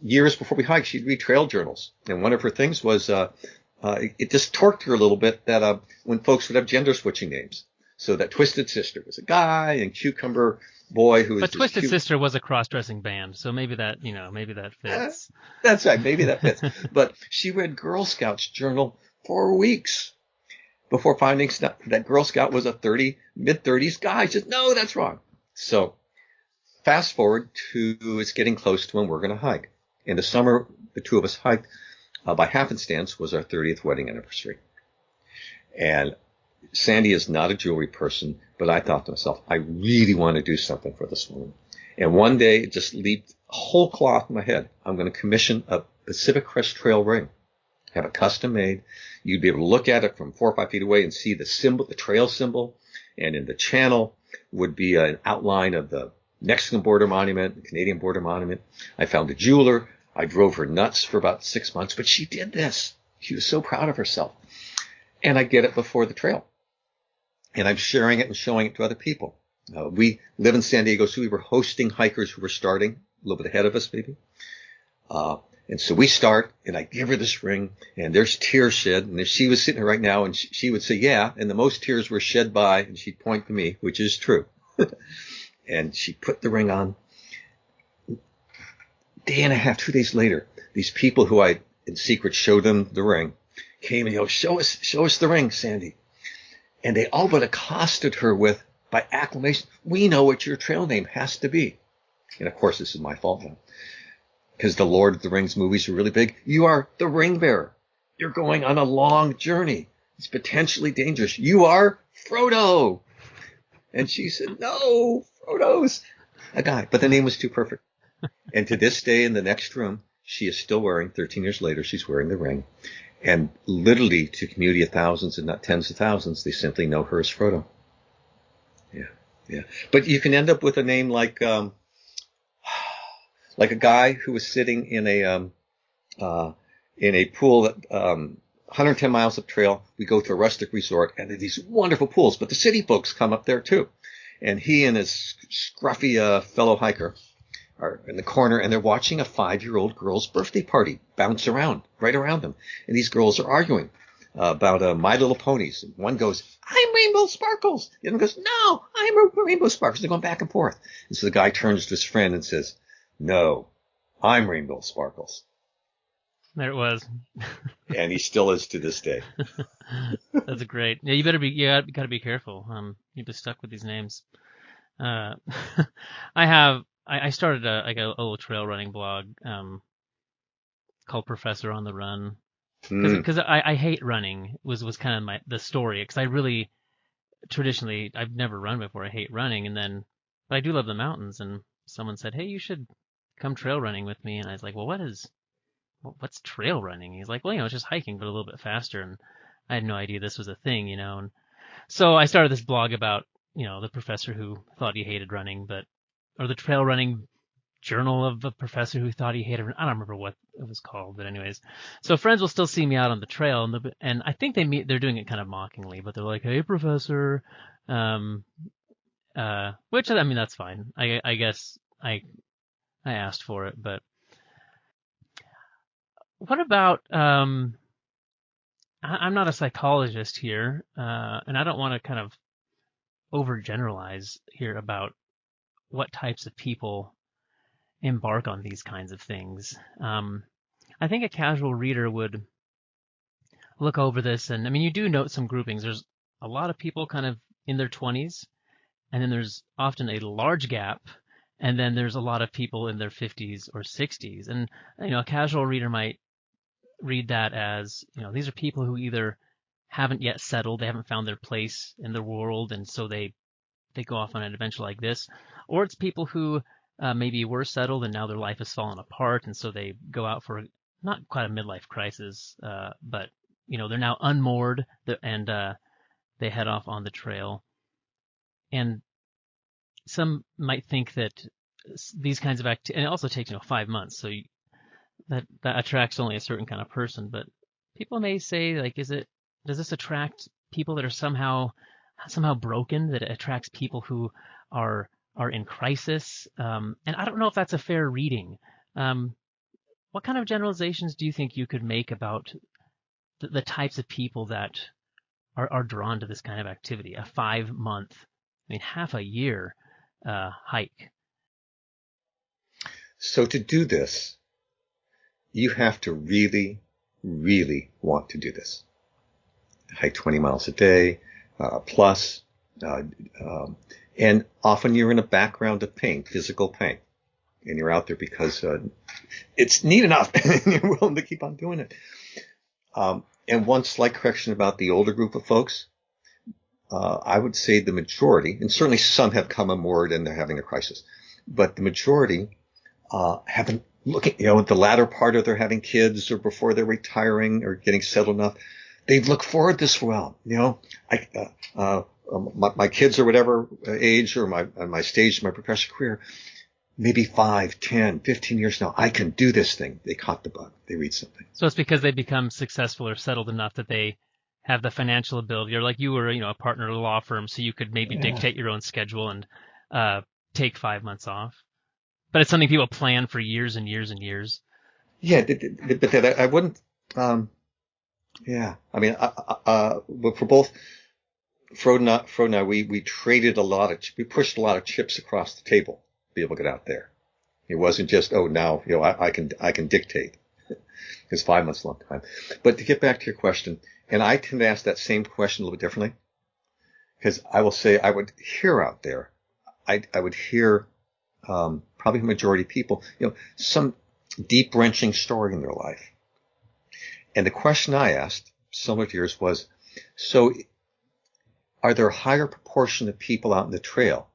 years before we hiked, she'd read trail journals. And one of her things was, it just torqued her a little bit that when folks would have gender switching names. So that Twisted Sister was a guy, and Cucumber Boy who was. But Twisted Sister was a cross-dressing band, so maybe that fits. That's right, maybe that fits. But she read Girl Scout's journal for weeks before finding that Girl Scout was a mid-30s guy. She said, no, that's wrong. So fast forward to it's getting close to when we're going to hike. In the summer, the two of us hiked. By happenstance was our 30th wedding anniversary. And Sandy is not a jewelry person, but I thought to myself, I really want to do something for this woman. And one day it just leaped whole cloth in my head. I'm going to commission a Pacific Crest Trail ring, have it custom made. You'd be able to look at it from 4 or 5 feet away and see the symbol, the trail symbol. And in the channel would be an outline of the Mexican border monument, the Canadian border monument. I found a jeweler. I drove her nuts for about 6 months, but she did this. She was so proud of herself. And I get it before the trail. And I'm sharing it and showing it to other people. We live in San Diego, so we were hosting hikers who were starting a little bit ahead of us, maybe. And so we start, and I give her this ring, and there's tears shed. And if she was sitting here right now, and she would say, yeah, and the most tears were shed by, and she'd point to me, which is true. And she put the ring on. Day and a half, 2 days later, these people who I, in secret, showed them the ring, came and, show us the ring, Sandy. And they all but accosted her with, by acclamation, we know what your trail name has to be. And of course, this is my fault now. Because the Lord of the Rings movies are really big. You are the ring bearer. You're going on a long journey. It's potentially dangerous. You are Frodo. And she said, no, Frodo's a guy. But the name was too perfect. And to this day, in the next room, she is still wearing, 13 years later, she's wearing the ring. And literally, to a community of thousands and not tens of thousands, they simply know her as Frodo. Yeah. But you can end up with a name like a guy who was sitting in a pool at 110 miles of trail. We go to a rustic resort, and there are these wonderful pools. But the city folks come up there too, and he and his scruffy fellow hiker are in the corner, and they're watching a 5-year-old girl's birthday party bounce around right around them. And these girls are arguing about My Little Ponies. One goes, I'm Rainbow Sparkles. The other one goes, no, I'm Rainbow Sparkles. They're going back and forth. And so the guy turns to his friend and says, no, I'm Rainbow Sparkles. There it was. And he still is to this day. That's great. Yeah, you got to be careful. You'd be stuck with these names. I started a little trail running blog called Professor on the Run because I hate running was kind of the story because I really traditionally I've never run before. I hate running but I do love the mountains, and someone said, hey, you should come trail running with me, and I was like, well, what's trail running? He's like, well, it's just hiking but a little bit faster, and I had no idea this was a thing, and so I started this blog about the professor who thought he hated running or the trail running Journal of a Professor Who Thought He Hated. I don't remember what it was called, but anyways. So friends will still see me out on the trail, and I think they're doing it kind of mockingly, but they're like, "Hey, Professor," which I mean that's fine. I guess I asked for it, but what about I'm not a psychologist here, and I don't want to kind of overgeneralize here about what types of people embark on these kinds of things. I think a casual reader would look over this, and I mean, you do note some groupings. There's a lot of people kind of in their 20s, and then there's often a large gap, and then there's a lot of people in their 50s or 60s. And a casual reader might read that as, these are people who either haven't yet settled, they haven't found their place in the world, and so they go off on an adventure like this, or it's people who maybe were settled and now their life has fallen apart, and so they go out for not quite a midlife crisis, but they're now unmoored and they head off on the trail. And some might think that these kinds of activities, and it also takes 5 months, so that attracts only a certain kind of person. But people may say, like, does this attract people that are somehow broken? That it attracts people who are in crisis? And I don't know if that's a fair reading. What kind of generalizations do you think you could make about the types of people that are drawn to this kind of activity? A 5-month, half a year hike. So to do this, you have to really, really want to do this. Hike 20 miles a day, plus, and often you're in a background of pain, physical pain, and you're out there because it's neat enough, and you're willing to keep on doing it. And one slight correction about the older group of folks, I would say the majority, and certainly some have come unmoored and they're having a crisis, but the majority haven't looking, at the latter part of their having kids or before they're retiring or getting settled enough. They look forward this well. My kids are whatever age or my stage of my professional career, maybe 5, 10, 15 years now, I can do this thing. They caught the bug. They read something. So it's because they become successful or settled enough that they have the financial ability, or like you were, a partner at a law firm, so you could maybe dictate your own schedule and take 5 months off. But it's something people plan for years and years and years. Yeah, but I wouldn't. Yeah, I mean, for both Frode and I, we traded we pushed a lot of chips across the table to be able to get out there. It wasn't just, now, I can dictate. Because 5 months is a long time. But to get back to your question, and I tend to ask that same question a little bit differently, because I will say I would hear out there, I would hear probably the majority of people, some deep wrenching story in their life. And the question I asked, similar to yours, was, so are there a higher proportion of people out in the trail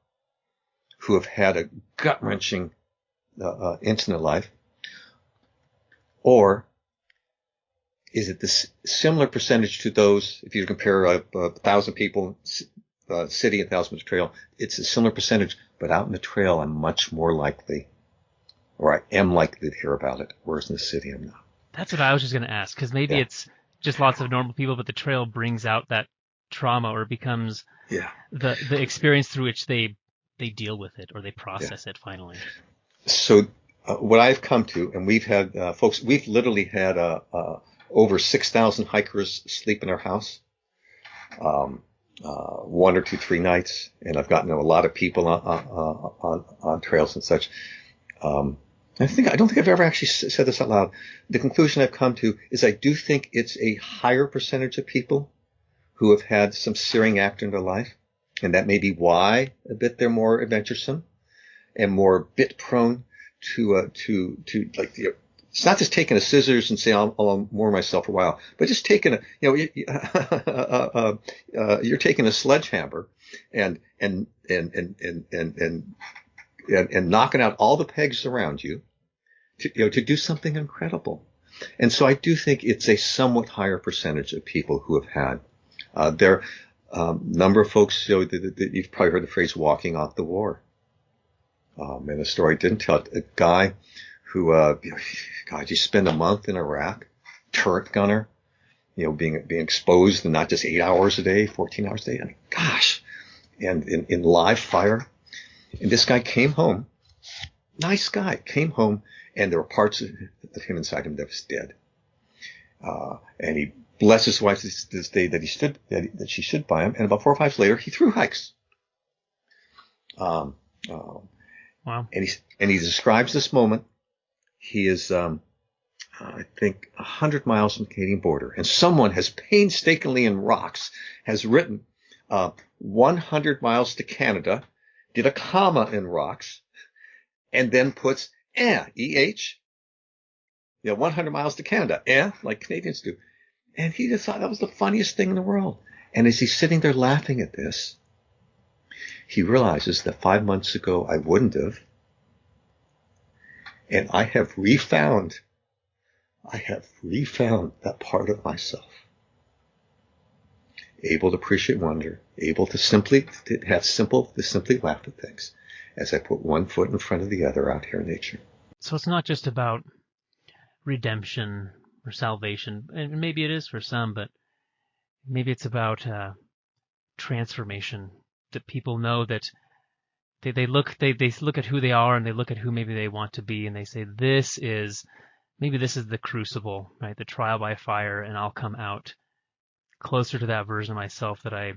who have had a gut wrenching incident in life, or is it this similar percentage to those, if you compare 1,000 people, city and 1,000 trail, it's a similar percentage, but out in the trail, I'm much more likely, or I am likely to hear about it, whereas in the city, I'm not. That's what I was just going to ask, because maybe it's just lots of normal people, but the trail brings out that trauma, or becomes the experience through which they deal with it, or they process it finally. So what I've come to, and we've had folks, we've literally had over 6,000 hikers sleep in our house, 1 or 2, 3 nights, and I've gotten a lot of people on trails and such. I don't think I've ever actually said this out loud. The conclusion I've come to is I do think it's a higher percentage of people who have had some searing act in their life, and that may be why a bit they're more adventuresome and more bit prone to like, it's not just taking a scissors and saying I'll moor myself for a while, but just taking you're taking a sledgehammer and knocking out all the pegs around you to do something incredible. And so I do think it's a somewhat higher percentage of people who have had there number of folks that you've probably heard the phrase walking off the war. And the story didn't tell it. A guy who, God, you spend a month in Iraq, turret gunner, being exposed and not just 8 hours a day, 14 hours a day. I mean, gosh, and in live fire. And this guy came home, nice guy, came home, and there were parts of him inside him that was dead. And he blessed his wife this day that she stood by him. And about 4 or 5 later, he thru-hikes. Wow. And he describes this moment. He is, I think, 100 miles from the Canadian border, and someone has painstakingly in rocks has written 100 miles to Canada, did a comma in rocks, and then puts E-H, 100 miles to Canada, like Canadians do. And he just thought that was the funniest thing in the world. And as he's sitting there laughing at this, he realizes that 5 months ago I wouldn't have. And I have refound that part of myself. Able to appreciate wonder, able to simply laugh at things as I put one foot in front of the other out here in nature. So it's not just about redemption or salvation, and maybe it is for some, but maybe it's about transformation, that people know that they look at who they are, and they look at who maybe they want to be, and they say, this is the crucible, right? The trial by fire, and I'll come out closer to that version of myself that I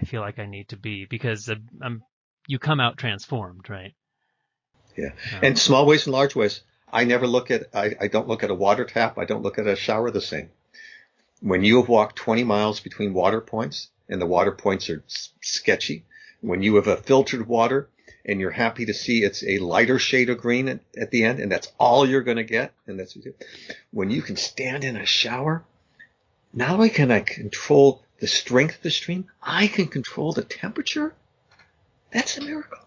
feel like I need to be, because you come out transformed, right? Yeah. And small ways and large ways. I don't look at a water tap. I don't look at a shower the same. When you have walked 20 miles between water points, and the water points are sketchy, when you have a filtered water and you're happy to see it's a lighter shade of green at the end, and that's all you're going to get, and that's what you do. When you can stand in a shower, not only can I control the strength of the stream, I can control the temperature. That's a miracle.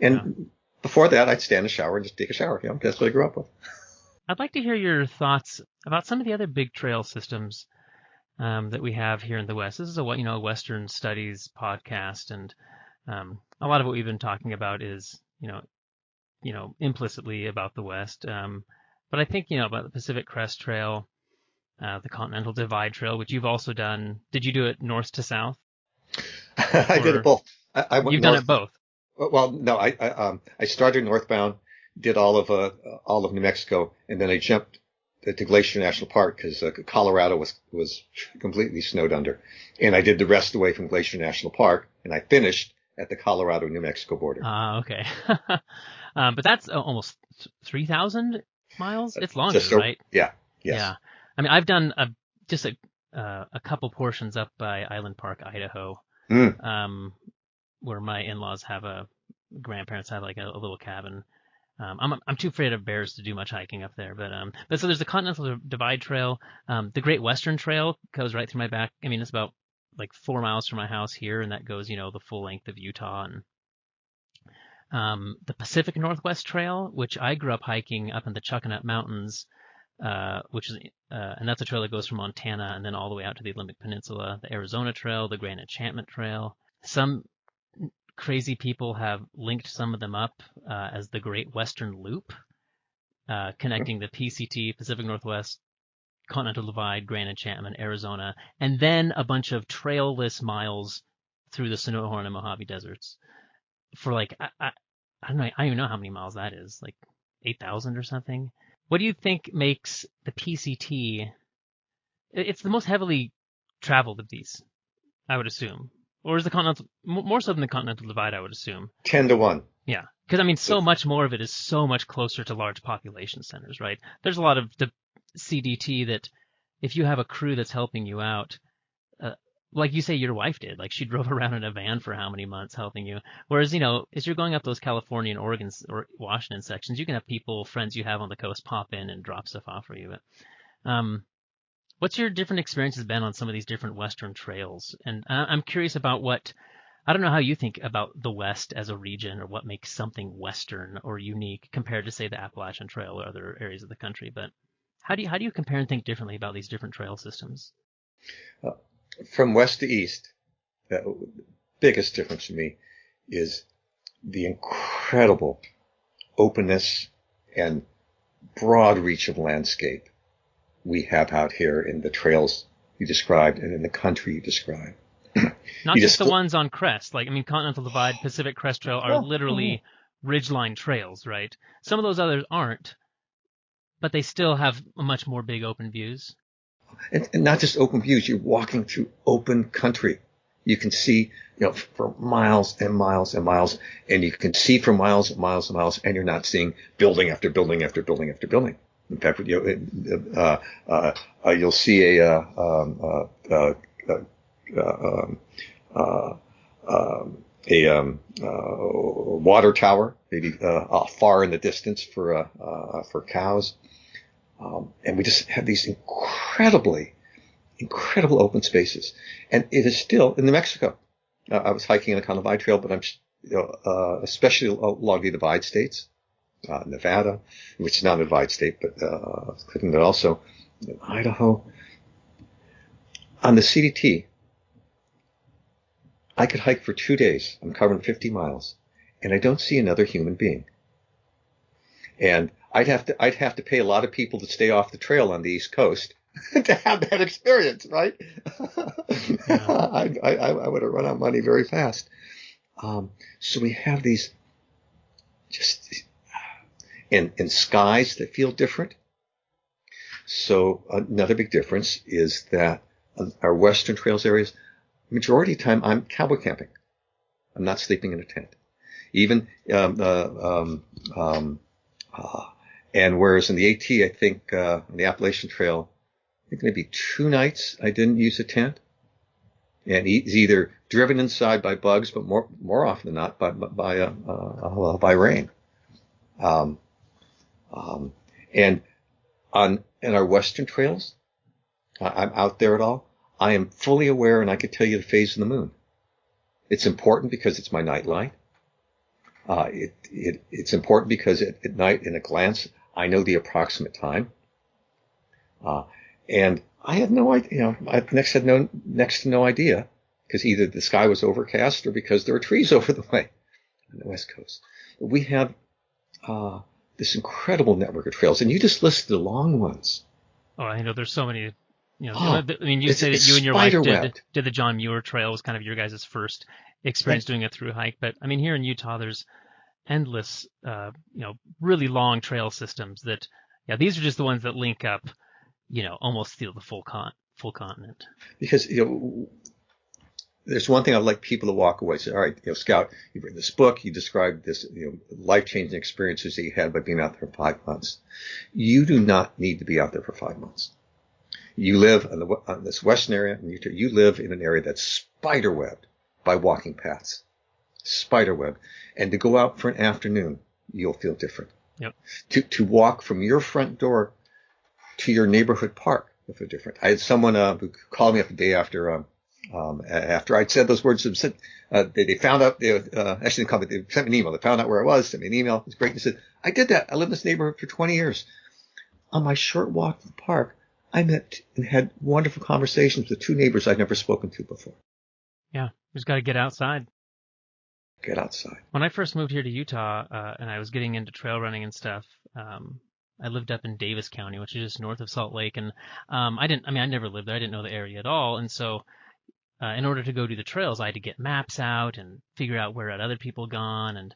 And before that, I'd stand in a shower and just take a shower. That's what I grew up with. I'd like to hear your thoughts about some of the other big trail systems that we have here in the West. This is a Western Studies podcast, and a lot of what we've been talking about is implicitly about the West. But I think about the Pacific Crest Trail, the Continental Divide Trail, which you've also done. Did you do it north to south? I did it both. I went You've north, done it both. Well, no, I started northbound, did all of New Mexico, and then I jumped to Glacier National Park because Colorado was completely snowed under, and I did the rest away from Glacier National Park, and I finished at the Colorado-New Mexico border. Okay. But that's almost 3,000 miles. It's longer, right? Yeah. Yes. Yeah. I mean, I've done just a couple portions up by Island Park, Idaho, where my in-laws grandparents have like a little cabin. I'm too afraid of bears to do much hiking up there, but so there's the Continental Divide Trail. The Great Western Trail goes right through my back. I mean, it's about like 4 miles from my house here, and that goes, the full length of Utah. And the Pacific Northwest Trail, which I grew up hiking up in the Chuckanut Mountains, which is and that's a trail that goes from Montana and then all the way out to the Olympic Peninsula. The Arizona Trail, the Grand Enchantment Trail. Some crazy people have linked some of them up as the Great Western Loop, connecting the PCT, Pacific Northwest, Continental Divide, Grand Enchantment, Arizona, and then a bunch of trailless miles through the Sonoran and Mojave deserts for like, I don't know, I don't even know how many miles that is, like 8,000 or something. What do you think makes the PCT, it's the most heavily traveled of these, I would assume. Or is the Continental, more so than the Continental Divide, I would assume. 10-1. Yeah. Because, I mean, so much more of it is so much closer to large population centers, right? There's a lot of the CDT that if you have a crew that's helping you out, like you say your wife did, like she drove around in a van for how many months helping you. Whereas, as you're going up those California and Oregon or Washington sections, you can have people, friends you have on the coast pop in and drop stuff off for you. But what's your different experiences been on some of these different Western trails? And I'm curious about I don't know how you think about the West as a region or what makes something Western or unique compared to, say, the Appalachian Trail or other areas of the country. But how do you compare and think differently about these different trail systems? From west to east, the biggest difference to me is the incredible openness and broad reach of landscape we have out here in the trails you described and in the country you described. Not just the ones on crest. Like, I mean, Continental Divide, Pacific Crest Trail are literally ridgeline trails, right? Some of those others aren't, but they still have much more big open views. And not just open views. You're walking through open country. You can see, for miles and miles and miles, and you can see for miles and miles and miles, and you're not seeing building after building after building after building. In fact, you'll see a water tower, maybe far in the distance for cows, and we just have these incredible open spaces. And it is still in New Mexico. I was hiking on the Continental Divide Trail, but I'm especially along the Divide states, Nevada, which is not a Divide state, but clicking it also, Idaho. On the CDT, I could hike for 2 days. I'm covering 50 miles, and I don't see another human being. And I'd have to pay a lot of people to stay off the trail on the East Coast to have that experience, right? Yeah. I would have run out of money very fast. So we have these just in skies that feel different. So another big difference is that our Western Trails areas, majority of the time, I'm cowboy camping. I'm not sleeping in a tent. Even and whereas in the AT, I think on the Appalachian Trail, I think maybe 2 nights I didn't use a tent, and it's either driven inside by bugs, but more often than not by rain. And in our Western Trails, I'm out there at all. I am fully aware, and I could tell you the phase of the moon. It's important because it's my nightlight. It's important because at night, in a glance, I know the approximate time. And I had no idea. I next to no idea, because either the sky was overcast or because there were trees over the way on the West Coast. But we have this incredible network of trails, and you just listed the long ones. Oh, I know there's so many. I mean, you say that you and your wife did the John Muir Trail, was kind of your guys' first experience doing a through hike. But I mean, here in Utah, there's endless, really long trail systems that, these are just the ones that link up, almost through the full continent. Because, there's one thing I'd like people to walk away. Say, all right, Scout, you've written this book. You described this, life-changing experiences that you had by being out there for 5 months. You do not need to be out there for 5 months. You live on this western area in Utah. You live in an area that's spider-webbed by walking paths. Spider-webbed. And to go out for an afternoon, you'll feel different. Yep. To walk from your front door to your neighborhood park, you'll feel different. I had someone who called me up the day after I'd said those words. They found out, actually didn't call me, they sent me an email. They found out where I was, sent me an email. It was great. They said, I did that. I lived in this neighborhood for 20 years. On my short walk to the park, I met and had wonderful conversations with 2 neighbors I'd never spoken to before. Yeah, just got to get outside. Get outside. When I first moved here to Utah, and I was getting into trail running and stuff, I lived up in Davis County, which is just north of Salt Lake, and I never lived there. I didn't know the area at all, and so in order to go do the trails, I had to get maps out and figure out where had other people gone, and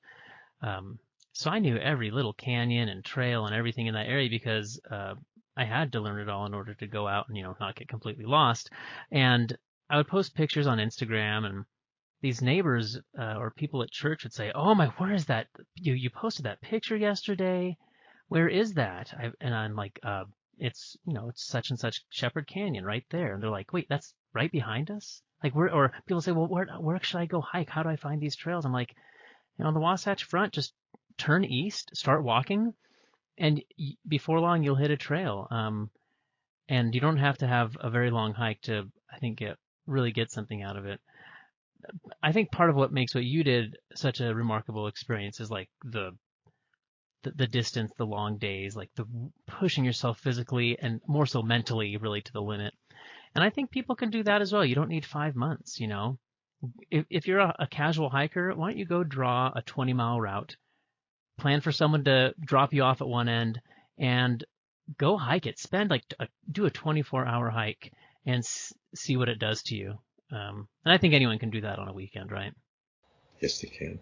so I knew every little canyon and trail and everything in that area because I had to learn it all in order to go out and not get completely lost. And I would post pictures on Instagram, and these neighbors or people at church would say, "Oh my, where is that? You posted that picture yesterday. Where is that?" And I'm like, "It's it's such and such Shepherd Canyon right there." And they're like, "Wait, that's right behind us?" Like or people say, "Well, where should I go hike? How do I find these trails?" I'm like, on the Wasatch Front, just turn east, start walking, and before long you'll hit a trail. And you don't have to have a very long hike to, I think, really get something out of it. I think part of what makes what you did such a remarkable experience is like the distance, the long days, like the pushing yourself physically and more so mentally really to the limit. And I think people can do that as well. You don't need 5 months, if you're a casual hiker, why don't you go draw a 20-mile route, plan for someone to drop you off at one end, and go hike it. Spend do a 24-hour hike and see what it does to you. And I think anyone can do that on a weekend, right? Yes, they can.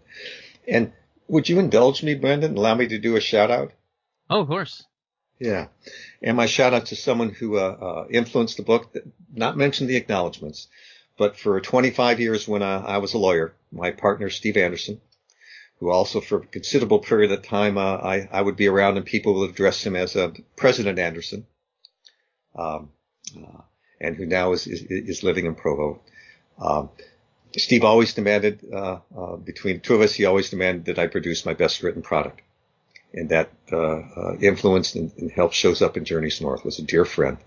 And would you indulge me, Brendan? Allow me to do a shout out? Oh, of course. Yeah. And my shout out to someone who influenced the book, not mention the acknowledgments, but for 25 years when I was a lawyer, my partner, Steve Anderson, who also for a considerable period of time, I would be around and people would address him as President Anderson, and who now is living in Provo. Steve always demanded, between the two of us, he always demanded that I produce my best written product. And that influence and help shows up in Journeys North. Was a dear friend.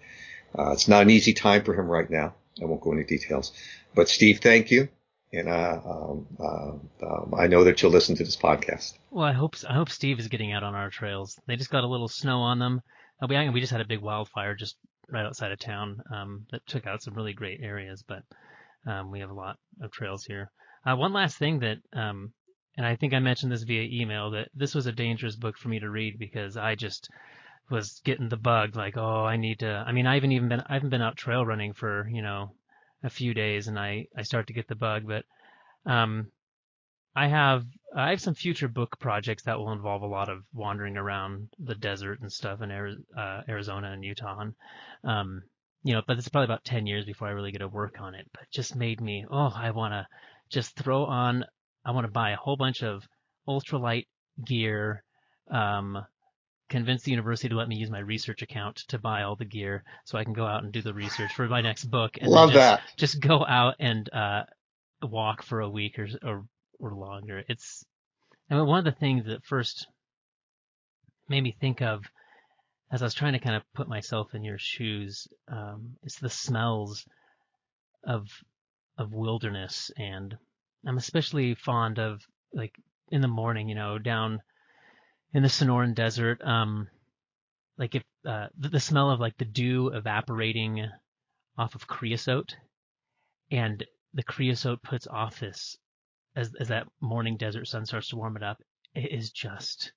It's not an easy time for him right now. I won't go into details. But Steve, thank you. And I know that you'll listen to this podcast. Well, I hope Steve is getting out on our trails. They just got a little snow on them. We just had a big wildfire just right outside of town that took out some really great areas, but we have a lot of trails here. One last thing that, and I think I mentioned this via email, that this was a dangerous book for me to read because I just was getting the bug, like, oh, I need to. I mean, I haven't been out trail running for a few days, and I start to get the bug. But I have some future book projects that will involve a lot of wandering around the desert and stuff in Arizona and Utah, and but it's probably about 10 years before I really get to work on it. But it just made me, I want to just I want to buy a whole bunch of ultralight gear, convince the university to let me use my research account to buy all the gear so I can go out and do the research for my next book. And Love that. Just go out and walk for a week or longer. One of the things that first made me think of as I was trying to kind of put myself in your shoes, is the smells of wilderness. And I'm especially fond of, like, in the morning, down in the Sonoran Desert, like if the smell of like the dew evaporating off of creosote, and the creosote puts off this as that morning desert sun starts to warm it up. It is just,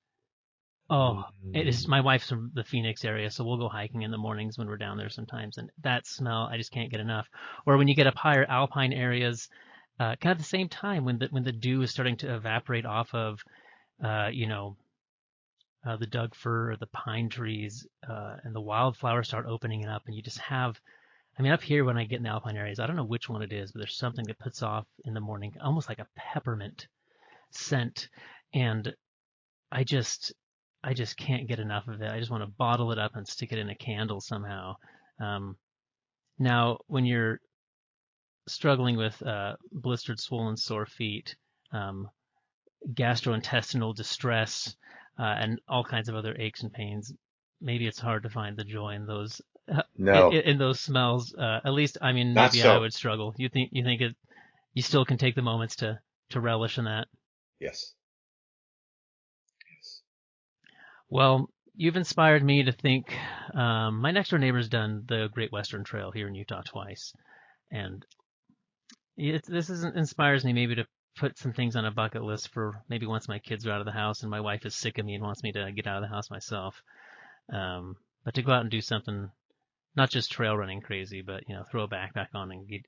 it is. My wife's from the Phoenix area, so we'll go hiking in the mornings when we're down there sometimes, and that smell, I just can't get enough. Or when you get up higher alpine areas, kind of the same time when the dew is starting to evaporate off of, the Doug fir or the pine trees, and the wildflowers start opening it up, and you just have, up here when I get in the alpine areas, I don't know which one it is, but there's something that puts off in the morning, almost like a peppermint scent, and I just can't get enough of it. I just want to bottle it up and stick it in a candle somehow. Now, when you're struggling with blistered, swollen, sore feet, gastrointestinal distress, and all kinds of other aches and pains, maybe it's hard to find the joy in those in those smells. At least, maybe I would struggle. You think you still can take the moments to relish in that? Yes. Well, you've inspired me to think. My next door neighbor's done the Great Western Trail here in Utah twice, and this inspires me maybe to put some things on a bucket list for maybe once my kids are out of the house and my wife is sick of me and wants me to get out of the house myself. But to go out and do something, not just trail running crazy, but throw a backpack on and be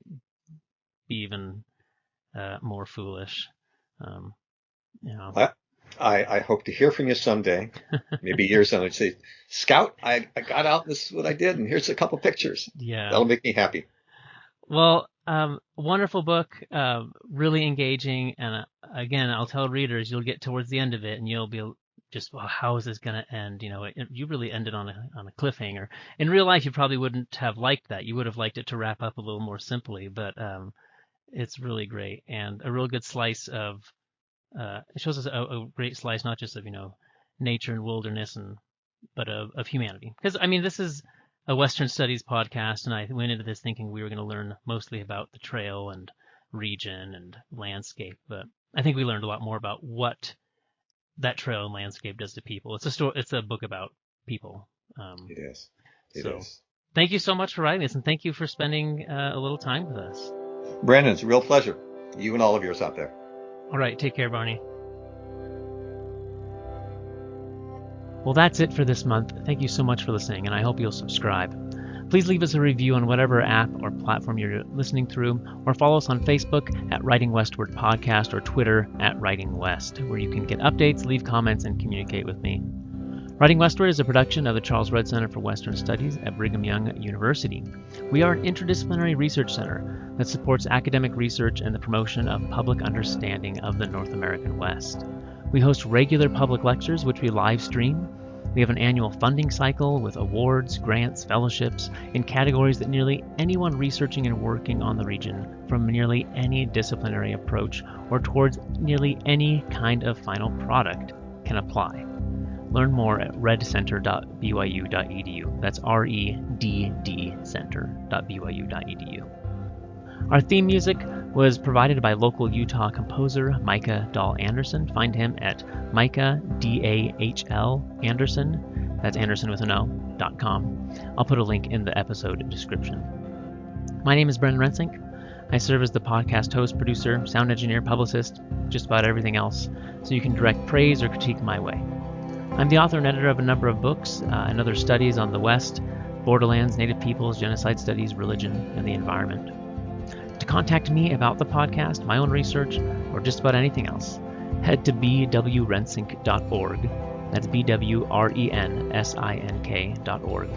even more foolish. I hope to hear from you someday, maybe years on. I'd say, Scout, I got out. This is what I did, and here's a couple pictures. Yeah, that'll make me happy. Well, wonderful book, really engaging, and again, I'll tell readers, you'll get towards the end of it, and you'll be just, well, how is this going to end? You really ended on a cliffhanger. In real life, you probably wouldn't have liked that. You would have liked it to wrap up a little more simply, but it's really great, and a real good slice of. It shows us a great slice, not just of nature and wilderness, but of humanity. Because this is a Western Studies podcast, and I went into this thinking we were going to learn mostly about the trail and region and landscape, but I think we learned a lot more about what that trail and landscape does to people. It's a book about people. It is. Thank you so much for writing this, and thank you for spending a little time with us. Brandon, it's a real pleasure. You and all of yours out there. All right, take care, Barney. Well, that's it for this month. Thank you so much for listening, and I hope you'll subscribe. Please leave us a review on whatever app or platform you're listening through, or follow us on Facebook at Writing Westward Podcast or Twitter at Writing West, where you can get updates, leave comments, and communicate with me. Writing Westward is a production of the Charles Rudd Center for Western Studies at Brigham Young University. We are an interdisciplinary research center that supports academic research and the promotion of public understanding of the North American West. We host regular public lectures, which we live stream. We have an annual funding cycle with awards, grants, fellowships in categories that nearly anyone researching and working on the region from nearly any disciplinary approach or towards nearly any kind of final product can apply. Learn more at reddcenter.byu.edu. That's REDD center.byu.edu. Our theme music was provided by local Utah composer Micah Dahl Anderson. Find him at Micah, D-A-H-L, Anderson, that's Anderson with an O.com. I'll put a link in the episode description. My name is Brendan Rensink. I serve as the podcast host, producer, sound engineer, publicist, just about everything else, so you can direct praise or critique my way. I'm the author and editor of a number of books and other studies on the West, borderlands, native peoples, genocide studies, religion, and the environment. To contact me about the podcast, my own research, or just about anything else, head to bwrensink.org. That's BWRENSINK.org.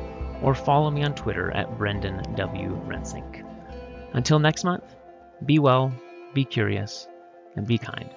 Or follow me on Twitter at Brendan W. Rensink. Until next month, be well, be curious, and be kind.